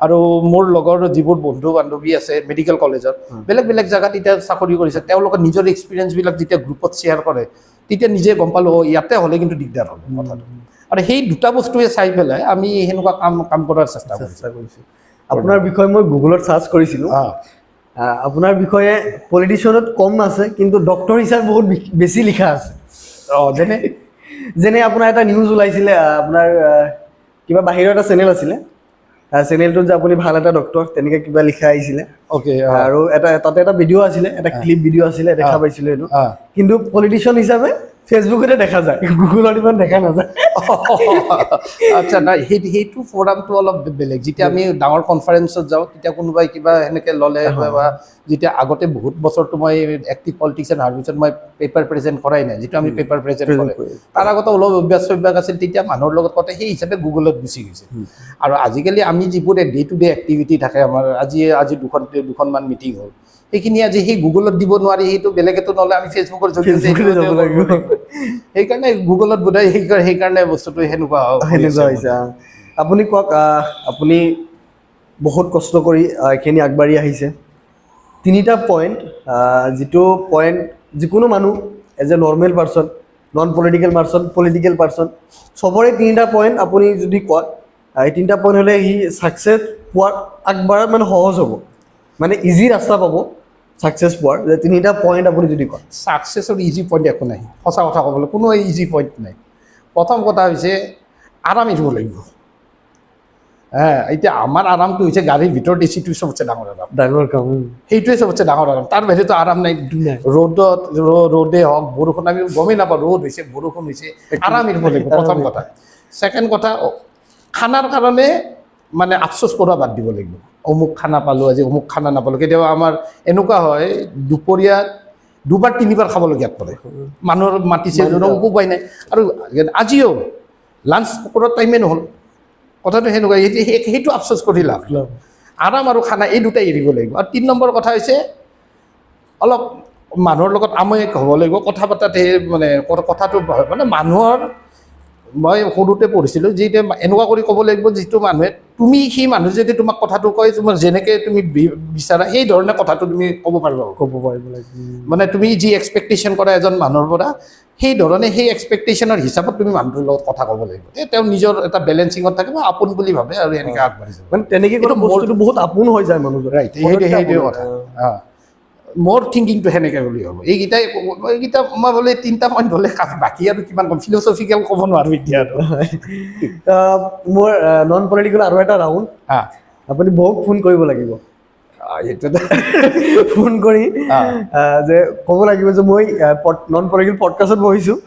আৰু মোৰ লগৰ যিবোৰ বন্ধু বান্ধৱী আছে মেডিকেল কলেজত, বেলেগ বেলেগ জেগাত এতিয়া চাকৰি কৰিছে, তেওঁলোকৰ নিজৰ এক্সপিৰিয়েঞ্চবিলাক যেতিয়া গ্ৰুপত শ্বেয়াৰ কৰে, তেতিয়া নিজে গম পালোঁ ইয়াতে হ'লে কিন্তু দিগদাৰ হ'ব কথাটো। আৰু সেই দুটা বস্তুৱে চাই পেলাই আমি সেনেকুৱা কাম কৰাৰ চেষ্টা কৰিছোঁ। আপোনাৰ বিষয়ে মই গুগলত চাৰ্চ কৰিছিলোঁ, আপোনাৰ বিষয়ে পলিটিচিয়ানত কম আছে, কিন্তু ডক্টৰ হিচাপে বহুত বেছি লিখা আছে। যেনে আপোনাৰ এটা নিউজ ওলাইছিলে, আপোনাৰ কিবা বাহিৰৰ এটা চেনেল আছিলে, চেনেলটোত যে আপুনি ভাল এটা ডক্টৰ তেনেকৈ কিবা লিখা আহিছিলে। আৰু তাতে এটা ভিডিঅ' আছিলে, এটা ক্লিপ ভিডিঅ' আছিলে, দেখা পাইছিলোঁ এইটো। কিন্তু পলিটিচিয়ান হিচাপে ফেচবুকতে দেখা যায়, গুগলত ইমান দেখা নাযায়। আচ্ছা, নাই সেইটো ফ'ৰামটো অলপ বেলেগ। যেতিয়া আমি ডাঙৰ কনফাৰেঞ্চত যাওঁ, তেতিয়া কোনোবাই কিবা সেনেকৈ ল'লে, বা যেতিয়া আগতে বহুত বছৰটো মই এক্টিভ পলিটিচিয়ান হোৱাৰ পিছত মই পেপাৰ প্ৰেজেণ্ট কৰাই নাই, যিটো আমি পেপাৰ প্ৰেজেণ্ট কৰে তাৰ আগতে অলপ অভ্যাস আছিল, তেতিয়া মানুহৰ লগত কওঁতে সেই হিচাপে গুগলত গুচি গৈছে। আৰু আজিকালি আমি যিবোৰ ডে টু ডে এক্টিভিটি থাকে আমাৰ, আজি দুখনমান মিটিং হ'ল, সেইখিনি আজি সেই গুগলত দিব নোৱাৰি, সেইটো বেলেগেতো নহ'লে আমি ফেচবুকৰ জৰিয়তে। সেইকাৰণে গুগলত বোধহয় সেইকাৰণে বস্তুটো সেনেকুৱা হৈছে। আপুনি কওক, আপুনি বহুত কষ্ট কৰি এইখিনি আগবাঢ়ি আহিছে, 3টা পইণ্ট, যিটো পইণ্ট যিকোনো মানুহ as a normal person, non political person, political person, চবৰে 3টা পইণ্ট আপুনি যদি কয়, এই 3টা পইণ্ট হ'লে সি ছাকচেছ পোৱাত আগবাঢ়াত মানে সহজ হ'ব, মানে ইজি ৰাস্তা পাব ছাকচেছ পোৱাৰ। যে 3টা পইণ্ট আপুনি যদি কয়। ছাকচেছৰ ইজি পইণ্ট একো নাই, সঁচা কথা ক'বলৈ কোনো ইজি পইণ্ট নাই। প্ৰথম কথা হৈছে আৰাম এৰিব লাগিব। এতিয়া আমাৰ আৰামটো হৈছে গাড়ীৰ ভিতৰত এচিটো চবতছে ডাঙৰ কাম, সেইটোৱে চবতছে ডাঙৰ আৰাম। তাৰ বাহিৰেতো আৰাম নাই। ৰ'দে হওক, বৰষুণ, আমি গমেই নাপাওঁ ৰ'দ হৈছে, বৰষুণ হৈছে, আৰাম এৰিব লাগিব প্ৰথম কথা। ছেকেণ্ড কথা, খানাৰ কাৰণে মানে আফচোচ কৰা বাদ দিব লাগিব। অমুক খানা পালোঁ, আজি অমুক খানা নাপালোঁ। কেতিয়াবা আমাৰ এনেকুৱা হয়, দুপৰীয়া দুবাৰ তিনিবাৰ খাবলগীয়াত পৰে মানুহৰ মাতিছে একো উপায় নাই আৰু আজিও লাঞ্চ কৰাৰ টাইমে নহ'ল কথাটো সেনেকুৱা সেইটো আফচোচ কৰি লাভ আৰাম আৰু খানা এই দুটাই এৰিব লাগিব আৰু 3 নম্বৰ কথা হৈছে অলপ মানুহৰ লগত আময়িক হ'ব লাগিব কথা পতাতে মানে কথাটো মানে মানুহৰ মই সৰুতে পঢ়িছিলোঁ যে এনেকুৱা কৰি ক'ব লাগিব যিটো মানুহে তুমি সেই মানুহ যদি তোমাক কথাটো কয় তোমাক যেনেকৈ তুমি বিচাৰা সেই ধৰণে কথাটো তুমি ক'ব পাৰিব মানে তুমি যি এক্সপেক্টেশ্যন কৰা এজন মানুহৰ পৰা সেই ধৰণে সেই এক্সপেক্টেশ্যনৰ হিচাপত তুমি মানুহটোৰ লগত কথা ক'ব লাগিব তেওঁ নিজৰ এটা বেলেঞ্চিঙত থাকে বা আপোন বুলি ভাবে আৰু এনেকৈ আগবাঢ়ি যাব মানে তেনেকৈ এইটো বস্তুটো বহুত আপোন হৈ যায় মানুহজন ৰাইট সেইটোৱে কথা মোৰ থিংকিংটো সেনেকৈ বুলি হ'ব এইকেইটা মই বোলে 3টা পইণ্ট হ'লে বাকী আৰু কিমান ক'ম ফিলচফিকেল ক'ব নোৱাৰোঁ এতিয়া আৰু মোৰ নন পলিটিকেল আৰু এটা ৰাউণ্ড আপুনি বৌক ফোন কৰিব লাগিব ফোন কৰি যে ক'ব লাগিব যে মই নন পলিটিকেল পডকাষ্টত বহিছোঁ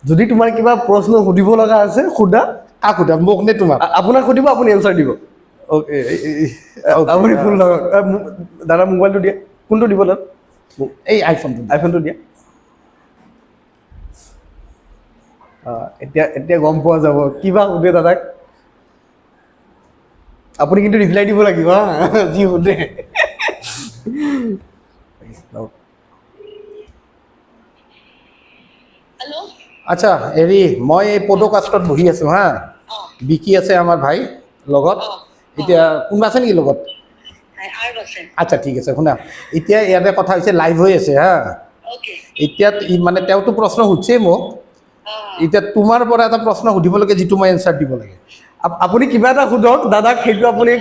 যদি তোমাৰ কিবা প্ৰশ্ন সুধিব লগা আছে সোধা কাক সোধা মোক নে তোমাক আপোনাক সুধিব আপুনি এনচাৰ দিব অ'কে আপুনি ফোন লগাওক দাদা মোবাইলটো দিয়ে কোনটো দিব তাত এই আইফোনটো দিয়া এতিয়া গম পোৱা যাব কিবা সোধে দাদাক আপুনি কিন্তু ৰিপ্লাই দিব লাগিব হা যি সোধে আচ্ছা হেৰি মই এই পডকাষ্টত বহি আছোঁ হা বিকি আছে আমাৰ ভাই লগত এতিয়া কোনোবা আছে নেকি লগত আচ্ছা ঠিক আছে শুনা এতিয়া ইয়াতে কথা হৈছে লাইভ হৈ আছে হা এতিয়া মানে তেওঁতো প্ৰশ্ন সুধিছে মোক এতিয়া তোমাৰ পৰা এটা প্ৰশ্ন সুধিব লাগে যিটো মই এনচাৰ দিব লাগে আপুনি কিবা এটা সোধক দাদাক সেইটো আপুনি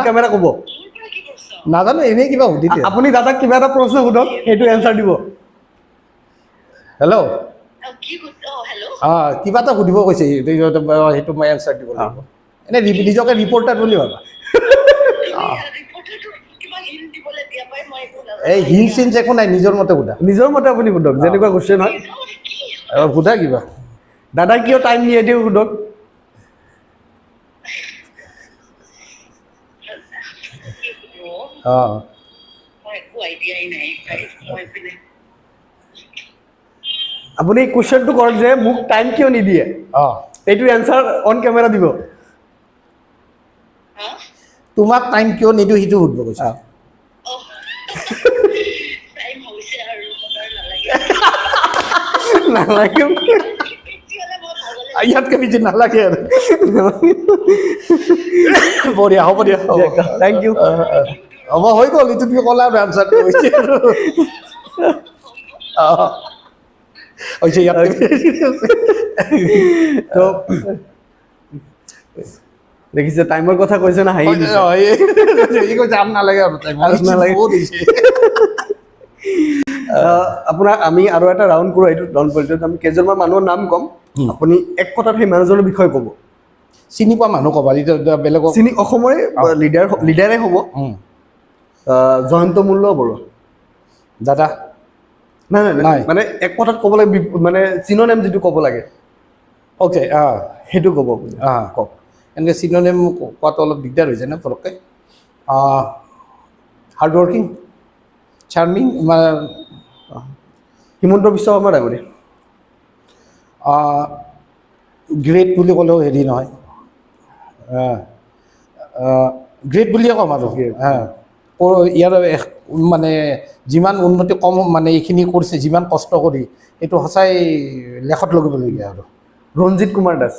কেমেৰা ক'ব নাজানো এনেই কিবা সুধিছে আপুনি দাদাক কিবা এটা প্ৰশ্ন সোধক সেইটো এনচাৰ দিব হেল্ল' কিবা এটা সুধিব কৈছে সেইটো মই এনচাৰ দিব লাগিব এনেই নিজকে ৰিপৰ্টাৰ বুলি ভাবা এই হিল চিনচ একো নাই নিজৰ মতে সোধা নিজৰ মতে আপুনি সোধক যেনেকুৱা কুৱেশ্যন হয় সোধা কিবা দাদাক কিয় টাইম নিয়ে দিওঁ সোধক আপুনি কুৱেশ্যনটো কৰক যে মোক টাইম কিয় নিদিয়ে এইটো এনচাৰ অন কেমেৰা দিব তোমাক টাইম কিয় নিদিওঁ সেইটো সুধিব কৈছে নালাগে ইয়াতকে বেছি নালাগে আৰু বঢ়িয়া হ'ব দিয়া থেংক ইউ হ'ব হৈ গ'ল এইটো তুমি ক'লা আৰু আনচাৰটো হৈছে আৰু হৈছে ইয়াত তো দেখিছে টাইমৰ কথা কৈছে না হাঁহি যাম নালাগে আৰু আপোনাক আমি আৰু এটা ৰাউণ্ড কৰোঁ এইটো নন পলিটিকেল আমি কেইজনমান মানুহৰ নাম ক'ম আপুনি এক কথাত সেই মানুহজনৰ বিষয়ে ক'ব চিনি পোৱা মানুহ ক'বা বেলেগক চিনি অসমৰে লিডাৰে হ'ব জয়ন্ত মূল্য বৰুৱা দাদা নাই নাই নাই মানে এক কথাত ক'ব লাগে মানে চিনোনেম যিটো ক'ব লাগে অ'কে সেইটো ক'ব আপুনি কওক এনেকৈ চিনোনেম কোৱাটো অলপ দিগদাৰ হৈ যায় ন পটককৈ hard working charming Himanta Biswa Sarma ডাঙৰী great বুলি ক'লেও হেৰি নহয় গ্ৰেট বুলিয়ে ক'ম আৰু ইয়াৰ মানে যিমান উন্নতি কম মানে এইখিনি কৰিছে যিমান কষ্ট কৰি এইটো সঁচাই লেখত লগাবলগীয়া আৰু Ranjit Kumar Das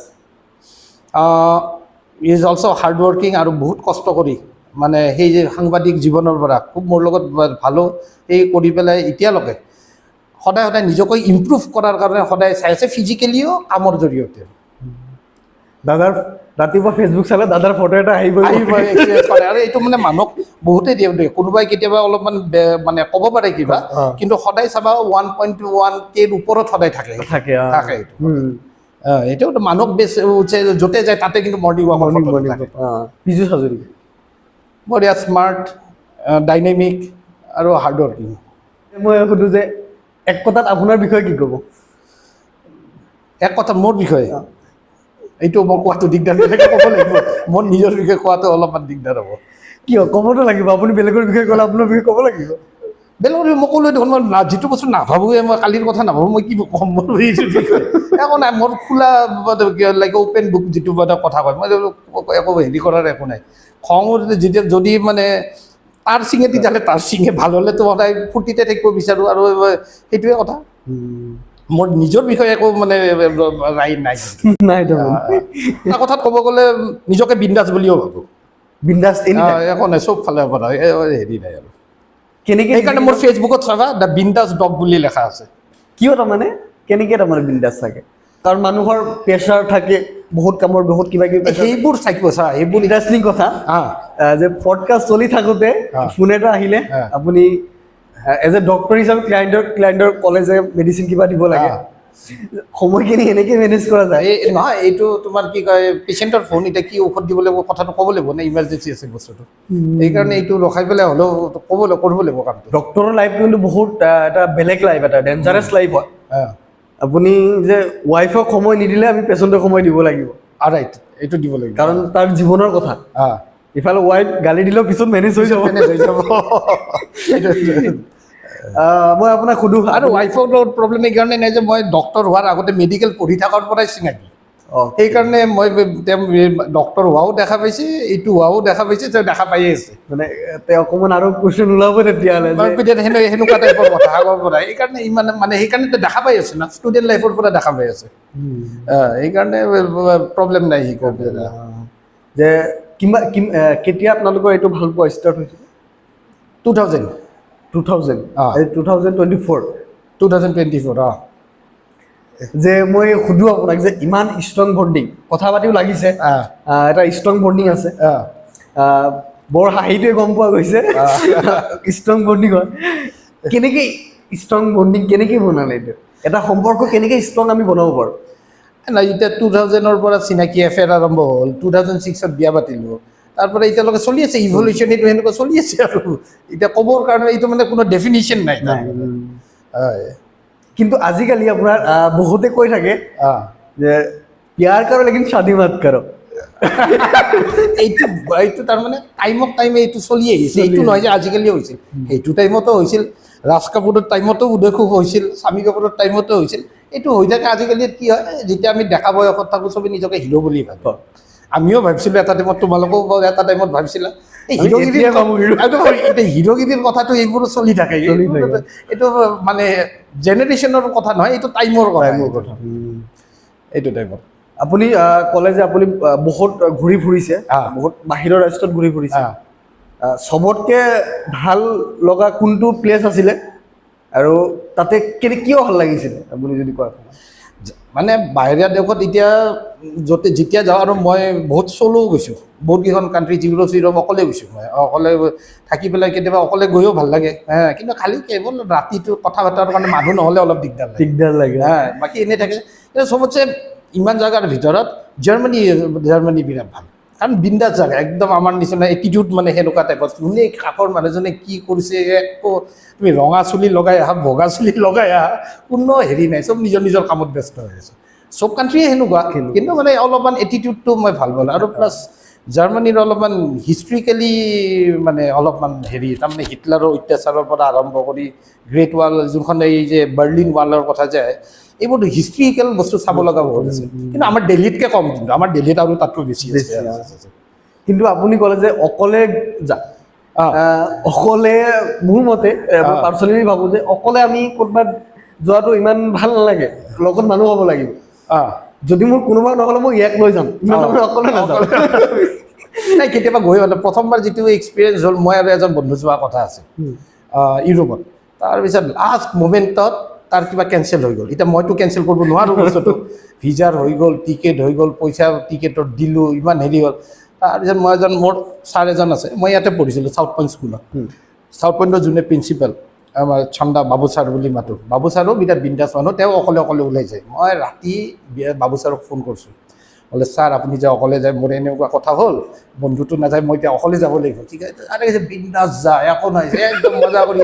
is also' hard working আৰু বহুত কষ্ট কৰি মানে সেই যে সাংবাদিক জীৱনৰ পৰা খুব মোৰ লগত ভালো সেই কৰি পেলাই এতিয়ালৈকে সদায় সদায় নিজকৈ ইম্প্ৰুভ কৰাৰ কাৰণে সদায় চাই আছে ফিজিকেলিও কামৰ জৰিয়তে দাদাৰ ৰাতিপুৱা ফেচবুক চালে দাদাৰ ফটো এটা আহিব আৰু এইটো মানে মানুহক বহুতেই দিয়ে কোনোবাই কেতিয়াবা অলপমান মানে ক'ব পাৰে কিবা কিন্তু সদায় চাবা 1.1K ওপৰত সদায় থাকে এইটো মানুহক বেছ য'তে যায় তাতে কিন্তু মৰ্ণিং ৱাক পীযুষ হাজৰিকা বঢ়িয়া স্মাৰ্ট ডাইনেমিক আৰু হাৰ্ড ৱৰ্কিং মই সুধোঁ যে এক কথাত আপোনাৰ বিষয়ে কি ক'ব এক কথাত মোৰ বিষয়ে এইটো মই কোৱাটো দিগদাৰ ক'ব লাগিব মোৰ নিজৰ বিষয়ে কোৱাটো অলপমান দিগদাৰ হ'ব কিয় ক'বতো লাগিব আপুনি বেলেগৰ বিষয়ে ক'লে আপোনাৰ বিষয়ে ক'ব লাগিব বেলেগৰ মই ক'লো দেখোন মই যিটো বস্তু নাভাবোৱে মই কালিৰ কথা নাভাবোঁ মই কি ক'ম মোৰ একো নাই মোৰ খোলা লাইক অ'পেন বুক যিটো মানে কথা কয় মই একো হেৰি কৰাৰ একো নাই খং যেতিয়া যদি মানে তাৰ চিঙে তেতিয়াহ'লে তাৰ চিঙে ভাল হ'লেতো সদায় ফূৰ্তিতে থাকিব বিচাৰোঁ আৰু সেইটোৱে কথা মোৰ নিজৰ বিষয়ে একো মানে ৰায় নাই নাই এটা কথাত ক'ব গ'লে নিজকে বিন্দাছ বুলিও ভাবোঁ বিন্দাছ একো নাই চব ফালে পৰা হেৰি নাই আৰু কেনেকে সেইকাৰণে মোৰ ফেচবুকত চাবা দ্য বিন্দাছ ডগ বুলি লেখা আছে কিয় তাৰমানে কেনেকে তাৰমানে বিন্দাছ থাকে কাৰণ মানুহৰ প্ৰেছাৰ থাকে বহুত কামৰ বহুত কিবা কিবি সেইবোৰ থাকিব চা সেইবোৰ ইণ্টাৰেষ্টিং কথা যে পডকাষ্ট চলি থাকোঁতে ফোন এটা আহিলে আপুনি এজ এ ডক্টৰ হিচাপে ক্লাইণ্টৰ ক'লে যে মেডিচিন কিবা দিব লাগে সময়খিনি এনেকৈ মেনেজ কৰা যায় এই নহয় এইটো তোমাৰ কি কয় পেচেণ্টৰ ফোন এতিয়া কি ঔষধ দিব লাগিব কথাটো ক'ব লাগিব নে ইমাৰ্জেঞ্চি আছে বস্তুটো সেইকাৰণে এইটো ৰখাই পেলাই হ'লেও কৰিব লাগিব কামটো ডক্টৰৰ লাইফটো কিন্তু বহুত এটা বেলেগ লাইফ এটা ডেঞ্জাৰাছ লাইফ হয় আপুনি যে ৱাইফক সময় নিদিলে আমি পেচেণ্টক সময় দিব লাগিব ৰাইট এইটো দিব লাগিব কাৰণ তাৰ জীৱনৰ কথা ইফালে ৱাইফ গালি দিলেও পিছত মেনেজ হৈ যাব মই আপোনাক সুধো আৰু ৱাইফৰ প্ৰব্লেম এইকাৰণে নাই যে মই ডক্টৰ হোৱাৰ আগতে মেডিকেল পঢ়ি থকাৰ পৰাই চিনাকি সেইকাৰণে মই ডক্টৰ হোৱাও দেখা পাইছে এইটো হোৱাও দেখা পাইছে তেওঁ দেখা পায়ে আছে মানে তেওঁ অকণমান আৰু কুৱেশ্যন ওলাব তেতিয়াহ'লে সেনেকুৱা টাইপৰ কথা আগৰ পৰা সেইকাৰণে ইমান মানে সেইকাৰণে দেখা পাই আছে না ষ্টুডেণ্ট লাইফৰ পৰা দেখা পাই আছে সেইকাৰণে প্ৰব্লেম নাই সি কওঁ যে কেতিয়া আপোনালোকৰ এইটো ভাল পোৱা ষ্টাৰ্ট হৈছিল 2024 যে মই সুধো আপোনাক যে ইমান ষ্ট্ৰং বণ্ডিং কথা পাতিও লাগিছে এটা ষ্ট্ৰং বণ্ডিং আছে বৰ হাঁহিটোৱে গম পোৱা গৈছে ষ্ট্ৰং বণ্ডিং হয় কেনেকৈ ষ্ট্ৰং বণ্ডিং কেনেকৈ বনালে এইটো এটা সম্পৰ্ক কেনেকৈ ষ্ট্ৰং আমি বনাব পাৰোঁ নাই এতিয়া 2000ৰ পৰা চিনাকি এফেয়াৰ আৰম্ভ হ'ল 2006ত বিয়া পাতিলোঁ তাৰপৰা এতিয়ালৈকে চলি আছে ইভলিউশ্যন এইটো সেনেকুৱা চলি আছে আৰু এতিয়া ক'বৰ কাৰণে এইটো মানে কোনো ডেফিনিশ্যন নাই হয় কিন্তু আজিকালি আপোনাৰ বহুতে কৈ থাকে যে প্যাৰ কৰো লেকিন শাদী মত কৰো এইটো তাৰমানে টাইমে এইটো চলি আহিছে এইটো নহয় যে আজিকালি হৈছিল সেইটো টাইমতো হৈছিল ৰাজ কাপুৰৰ টাইমতো উদয় খুব হৈছিল স্বামী কাপুৰৰ টাইমতো হৈছিল এইটো হৈ থাকে আজিকালি কি হয় যেতিয়া আমি ডেকা বয়সত থাকোঁ চবেই নিজকে হিৰো বুলি ভাবো আমিও ভাবিছিলোঁ এটা টাইমত তোমালোকেও এটা টাইমত ভাবিছিলা হিৰোগিৰিৰ কথাটো এইবোৰো চলি থাকে এইটো মানে জেনেৰেশ্যনৰ কথা নহয় এইটো টাইমৰ কথা এইটো টাইমত আপুনি ক'লে যে আপুনি বহুত ঘূৰি ফুৰিছে বহুত বাহিৰৰ ৰাষ্ট্ৰত ঘূৰি ফুৰিছে চবতকে ভাল লগা কোনটো প্লেচ আছিলে আৰু তাতে কিয় ভাল লাগিছিলে আপুনি যদি কয় মানে বাহিৰা দেশত এতিয়া যেতিয়া যাওঁ আৰু মই বহুত চ'লো গৈছোঁ বহুতকেইখন কাণ্ট্ৰি ইউৰোপ অকলে গৈছোঁ মই অকলে থাকি পেলাই কেতিয়াবা অকলে গৈও ভাল লাগে কিন্তু খালি কেৱল ৰাতিটো কথা পতাৰ কাৰণে মানুহ নহ'লে অলপ দিগদাৰ লাগে বাকী এনেই থাকে চবতছে ইমান জেগাৰ ভিতৰত জাৰ্মানী বিৰাট ভাল কাৰণ বিন্দাছ জেগা একদম আমাৰ নিচিনা এটিটিউড মানে সেনেকুৱা টাইপৰ যোনে কাষৰ মানুহজনে কি কৰিছে একো তুমি ৰঙা চুলি লগাই আহা বগা চুলি লগাই আহা কোনো হেৰি নাই চব নিজৰ কামত ব্যস্ত হৈ আছে চব কাণ্ট্ৰিয়ে সেনেকুৱা কিন্তু মানে অলপমান এটিটিউডটো মই ভাল পালোঁ আৰু প্লাছ জাৰ্মানীৰ অলপমান হিষ্ট্ৰিকেলি মানে অলপমান হেৰি তাৰমানে হিটলাৰৰ অত্যাচাৰৰ পৰা আৰম্ভ কৰি গ্ৰেট ৱাল যোনখন এই যে বাৰ্লিন ৱালৰ কথা যে এইবোৰ হিষ্ট্ৰিকেল বস্তু চাব লগা বহুত আছে কিন্তু আমাৰ দিল্লীতকৈ কম কিন্তু আমাৰ দিল্লীত আৰু তাতকৈ বেছি আছে কিন্তু আপুনি ক'লে যে অকলে অকলে মোৰ মতে পাৰ্চনেলি ভাবোঁ যে অকলে আমি ক'ৰবাত যোৱাটো ইমান ভাল নালাগে লগত মানুহ হ'ব লাগিব যদি মোৰ কোনোবা নহ'লে মই ইয়াক লৈ যাম অকলে নাযাওঁ নাই কেতিয়াবা গৈ হ'লে প্ৰথমবাৰ যিটো এক্সপিৰিয়েঞ্চ হ'ল মই আৰু এজন বন্ধু যোৱা কথা আছে ইউৰোপত তাৰপিছত লাষ্ট মুমেণ্টত তাৰ কিবা কেঞ্চেল হৈ গ'ল এতিয়া মইতো কেঞ্চেল কৰিব নোৱাৰোঁ বস্তুটো ভিজাৰ হৈ গ'ল টিকেট হৈ গ'ল পইচা টিকেটত দিলোঁ ইমান হেৰি হ'ল তাৰপিছত মোৰ ছাৰ এজন আছে মই ইয়াতে পঢ়িছিলোঁ চাউথ পইণ্ট স্কুলত চাউথ পইণ্টৰ যোনে প্ৰিন্সিপাল আমাৰ চন্দা বাবু ছাৰ বুলি মাতোঁ বাবু ছাৰো বিৰাট বিন্দাছ মানুহ তেওঁ অকলে ওলাই যায় মই ৰাতি বাবু ছাৰক ফোন কৰিছোঁ বোলে ছাৰ আপুনি যে অকলে যায় মোৰ এনেকুৱা কথা হ'ল বন্ধুটো নাযায় মই এতিয়া অকলে যাব লাগিব ঠিক আছে আৰে বিন্দাছ যায় একো নাই একদম মজা কৰি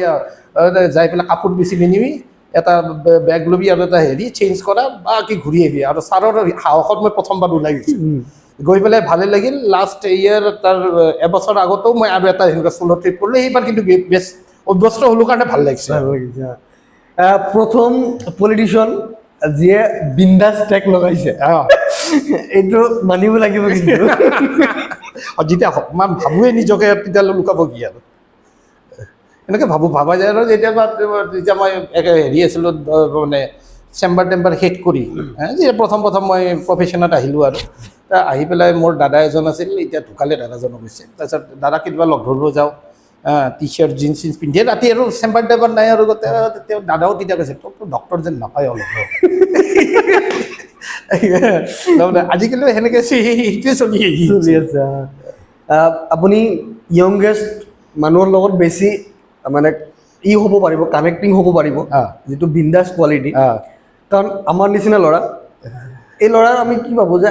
যাই পেলাই কাপোৰ বেছি নিনিবি এটা বেগ ল'বি আৰু এটা হেৰি চেঞ্জ কৰা বাকী ঘূৰি আহিবি আৰু ছাৰৰ সাহসত মই প্ৰথমবাৰ ওলাই গৈছোঁ গৈ পেলাই ভালে লাগিল লাষ্ট ইয়াৰ তাৰ এবছৰ আগতেও মই আৰু এটা সেনেকুৱা চ'ল' ট্ৰিপ কৰিলোঁ সেইবাৰ কিন্তু বেষ্ট অভ্যস্ত হ'লো কাৰণে ভাল লাগিছে। ভাল লাগিছে। প্ৰথম পলিটিচিয়ান যিয়ে বিন্দাছ টেগ লগাইছে, এইটো মানিব লাগিব কিন্তু। যেতিয়া অকণমান ভাবোৱে নিজকে তেতিয়ালৈ লুকাব কি আৰু এনেকৈ ভাবা যায় আৰু যেতিয়া মই হেৰি আছিলোঁ মানে চেম্বাৰ টেম্বাৰ শেষ কৰি যেতিয়া প্ৰথম মই প্ৰফেশ্যনত আহিলোঁ আৰু আহি পেলাই মোৰ দাদা এজন আছিল, এতিয়া ঢুকালে দাদাজনো গৈছে। তাৰপিছত দাদাক কেতিয়াবা লগ ধৰিব যাওঁ, টি চাৰ্ট জিন্স চিন্স পিন্ধে ৰাতি আৰু চেম্বাৰ টেম্বাৰ নাই আৰু তেওঁ দাদাও তেতিয়া কৈছে তোকতো ডক্টৰ যেন নাপায় অলপ। আজিকালিও সেনেকৈ সেইটোৱে চলি আছে। আপুনি য়ংগেষ্ট মানুহৰ লগত বেছি মানে হ'ব পাৰিব, কানেক্টিং হ'ব পাৰিব, যিটো বিন্দাছ কোৱালিটি। কাৰণ আমাৰ নিচিনা ল'ৰা, এই ল'ৰাৰ আমি কি ভাবোঁ যে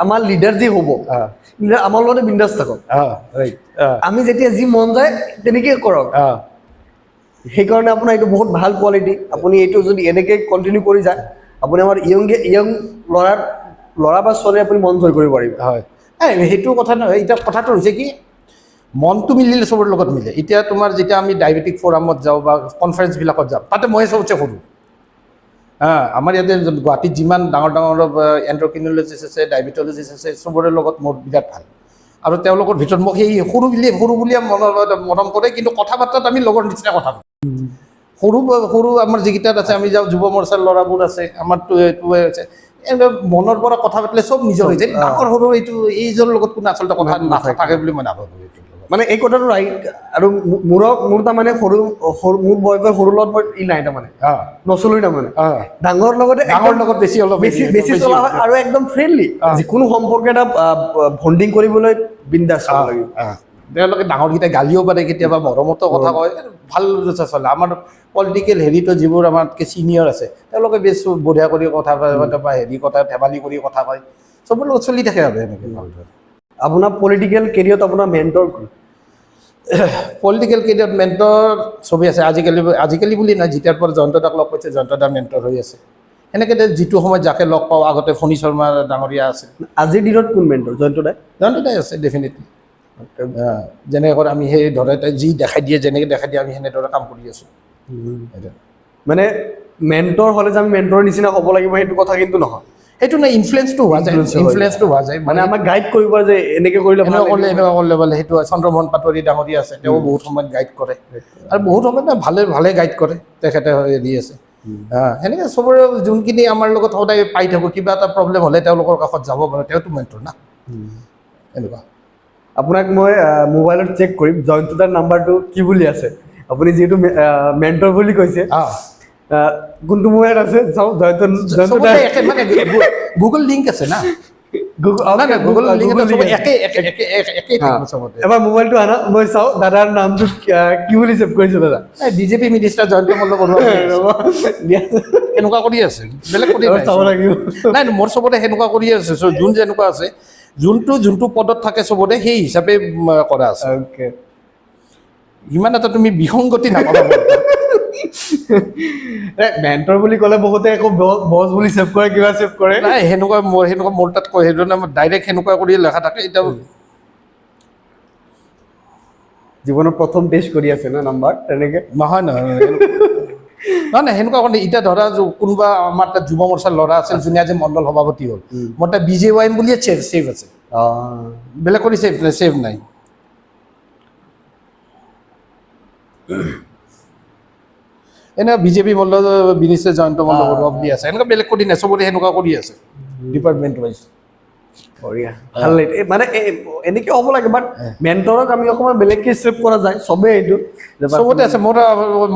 আমাৰ লিডাৰ যি হ'ব, লিডাৰ আমাৰ লগতে বিন্দাছ থাকক, আমি যেতিয়া যি মন যায় তেনেকৈ কৰক। সেইকাৰণে আপোনাৰ এইটো বহুত ভাল কোৱালিটি। আপুনি এইটো যদি এনেকৈ কণ্টিনিউ কৰি যায়, আপুনি আমাৰ য়ং ল'ৰা বা ছোৱালী আপুনি মন জয় কৰিব পাৰিব। হয়, সেইটো কথা নহয়। এতিয়া কথাটো হৈছে কি, মনটো মিলিলে চবৰ লগত মিলে। এতিয়া তোমাৰ যেতিয়া আমি ডায়েবেটিক ফ'ৰামত যাওঁ বা কনফাৰেঞ্চবিলাকত যাওঁ, তাতে মই চবতছে সৰু। আমাৰ ইয়াতে গুৱাহাটীত যিমান ডাঙৰ এণ্ড্ৰক্ৰিনলজিষ্ট আছে, ডায়েবেটলজিষ্ট আছে, চবৰে লগত মোৰ বিৰাট ভাল। আৰু তেওঁলোকৰ ভিতৰত মোক সেই সৰু বুলিয়ে মৰম কৰে, কিন্তু কথা বাৰ্তাত আমি লগৰ নিচিনা কথা কওঁ। সৰু আমাৰ যিকেইটাত আছে, আমি যাওঁ যুৱ মৰ্চাৰ ল'ৰাবোৰ আছে, আমাৰতো এইটোৱে আছে, মনৰ পৰা কথা পাতিলে চব নিজৰ হৈ যায়। ডাঙৰ সৰু এইজনৰ লগত কোনো আচলতে কথা নাথাকে বুলি মই নাভাবোঁ। মানে এই কথাটো ৰাইট। আৰু মোৰ তাৰমানে মোৰ বয়সৰ সৰু লগত মই নাই তাৰমানে নচলোই তাৰমানে ডাঙৰ লগত বেছি চলা হয় আৰু একদম ফ্ৰেণ্ডলি। যিকোনো সম্পৰ্ক এটা বণ্ডিং কৰিবলৈ বিন্দাছ হ'ব লাগিব। তেওঁলোকে ডাঙৰকেইটা গালিও পাৰে, কেতিয়াবা মৰমতো কথা কয়, ভাল চলে। আমাৰ পলিটিকেল হেৰিটো যিবোৰ আমাতকৈ ছিনিয়ৰ আছে, তেওঁলোকে বেছ বঢ়িয়া কৰি কথা কয় বা ধেমালি কৰি কথা কয়, চবৰ লগত চলি থাকে আৰু এনেকৈ। আপোনাৰ পলিটিকেল কেৰিয়াৰত আপোনাৰ মেণ্টৰ পলিটিকেল কেৰিয়াৰত মেণ্টৰ চবেই আছে। আজিকালি বুলি নাই, যেতিয়াৰ পৰা জয়ন্ত দাক লগ পাইছে, জয়ন্ত দা মেণ্টৰ হৈ আছে। সেনেকৈ যিটো সময়ত যাকে লগ পাওঁ, আগতে ফণী শৰ্মা ডাঙৰীয়া আছিল। আজিৰ দিনত কোন মেণ্টৰ? জয়ন্ত দাই আছে ডেফিনেটলি। যেনেকৈ আমি সেই ধৰে যি দেখাই দিয়ে, যেনেকৈ দেখাই দিয়ে আমি সেনেদৰে কাম কৰি আছোঁ। মানে মেণ্টৰ হ'লে যে আমি মেণ্টৰৰ নিচিনা হ'ব লাগিব সেইটো কথা কিন্তু নহয়। সেইটো নাই, ইনফ্লুৱেঞ্চটো হোৱা যায়। মানে আমাক গাইড কৰিব যে এনেকৈ কৰিলে এনেকুৱা কৰিলে বোলে সেইটো হয়। চন্দ্ৰমোহন পাটোৱাৰী ডাঙৰীয়া আছে, তেওঁ বহুত সময়ত গাইড কৰে, আৰু বহুত সময়ত ভালে গাইড কৰে, তেখেতে হেৰি আছে। সেনেকৈ চবৰে যোনখিনি আমাৰ লগত সদায় পাই থাকোঁ, কিবা এটা প্ৰব্লেম হ'লে তেওঁলোকৰ কাষত যাব পাৰে, তেওঁতো মেণ্টৰ না। এনেকুৱা আপোনাক মই মোবাইলত চেক কৰিম জয়ন্ত দাৰ নাম্বাৰটো কি বুলি আছে। আপুনি যিহেতু মেণ্টৰ বুলি কৈছে, কোনটো মোবাইলত আছে চাওক। মানে গুগল লিংক আছে না, এবাৰ মোবাইলটো আনা, মই চাওঁ দাদাৰ নামটো কি বুলি ছেভ কৰিছে। দাদা বিজেপি মিনিষ্টাৰ জয়ন্ত মল্ল বৰুৱা সেনেকুৱা কৰি আছে, বেলেগ কৰি চাব লাগিব। নাই, মোৰ চবতে সেনেকুৱা কৰি আছে। যোন যেনেকুৱা আছে, যোনটো পদত থাকে চবতে সেই হিচাপে কৰা আছে। ইমান এটা তুমি বিসংগতি নাপাবা। মেণ্টৰ বুলি ক'লে বহুতে একো বছ বুলি ছেভ কৰে, কিবা ছেভ কৰে। নাই, সেনেকুৱা মোৰ তাত কয়, সেইটো নাম ডাইৰেক্ট সেনেকুৱা কৰি লেখা থাকে। এতিয়া জীৱনত প্ৰথম টেষ্ট কৰি আছে ন নাম্বাৰ তেনেকৈ নহয় সেনেকুৱা কৰি। এতিয়া ধৰা কোনোবা আমাৰ তাত যুৱ মৰ্চাৰ ল'ৰা আছিল, যোনে আজি মণ্ডল সভাপতি হ'ল, মোৰ তাত BJYM বুলিয়ে ছেভ আছে, বেলেগ কৰি ছেভ নাই। এনেকুৱা বিজেপি মল্ল মিনিষ্টাৰ জয়ন্ত মল্ল বৰুৱা বুলি আছে, এনেকুৱা বেলেগ কৰি নাই, চবতে সেনেকুৱা কৰি আছে ডিপাৰ্টমেণ্ট ৱাইজ। ভাল লাগে মানে এনেকৈ হ'ব লাগে। বাট মেণ্টৰক আমি অকণমান বেলেগকৈ ছেভ কৰা যায়, চবেই এইটো চবতে আছে। মোৰ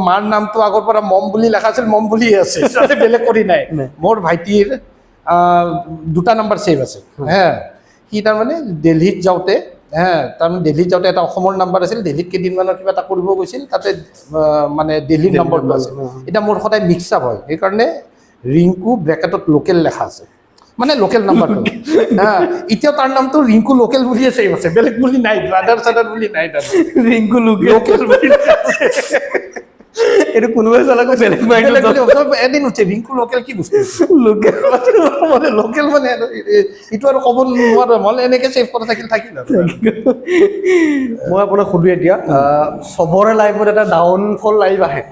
মাৰ নামটো আগৰ পৰা মম বুলি লেখা আছিল, মম বুলিয়ে আছে, বেলেগ কৰি নাই। মোৰ ভাইটিৰ 2টা নাম্বাৰ ছেভ আছে। সি তাৰমানে দিল্লীত যাওঁতে এটা অসমৰ নাম্বাৰ আছিল, দিল্লীত কেইদিনমানৰ কিবা এটা কৰিব গৈছিল, তাতে মানে দিল্লীৰ নম্বৰটো আছে। এতিয়া মোৰ সদায় মিক্স আপ হয়, সেইকাৰণে ৰিংকু ব্ৰেকেটত লোকেল লেখা আছে, মানে লোকেল নাম্বাৰটো। এতিয়া তাৰ নামটো ৰিংকু লোকেল বুলিয়ে ছেভ আছে, বেলেগ বুলি নাই, ব্ৰাদাৰ চাদাৰ বুলি নাই, তাৰ ৰিংকু লোকেল বুলি এইটো কোনোবাই চালাকো বেলেগ মাইণ্ডত এদিন উঠে ৰিংকু লোকেল কি বস্তু লোকেল মানে লোকেল মানে এইটো আৰু ক'ব নোৱাৰো মই এনেকে ছেভ কৰা থাকিল মই আপোনাক সুধো এতিয়া চবৰে লাইফত এটা ডাউনফল লাইফ আহে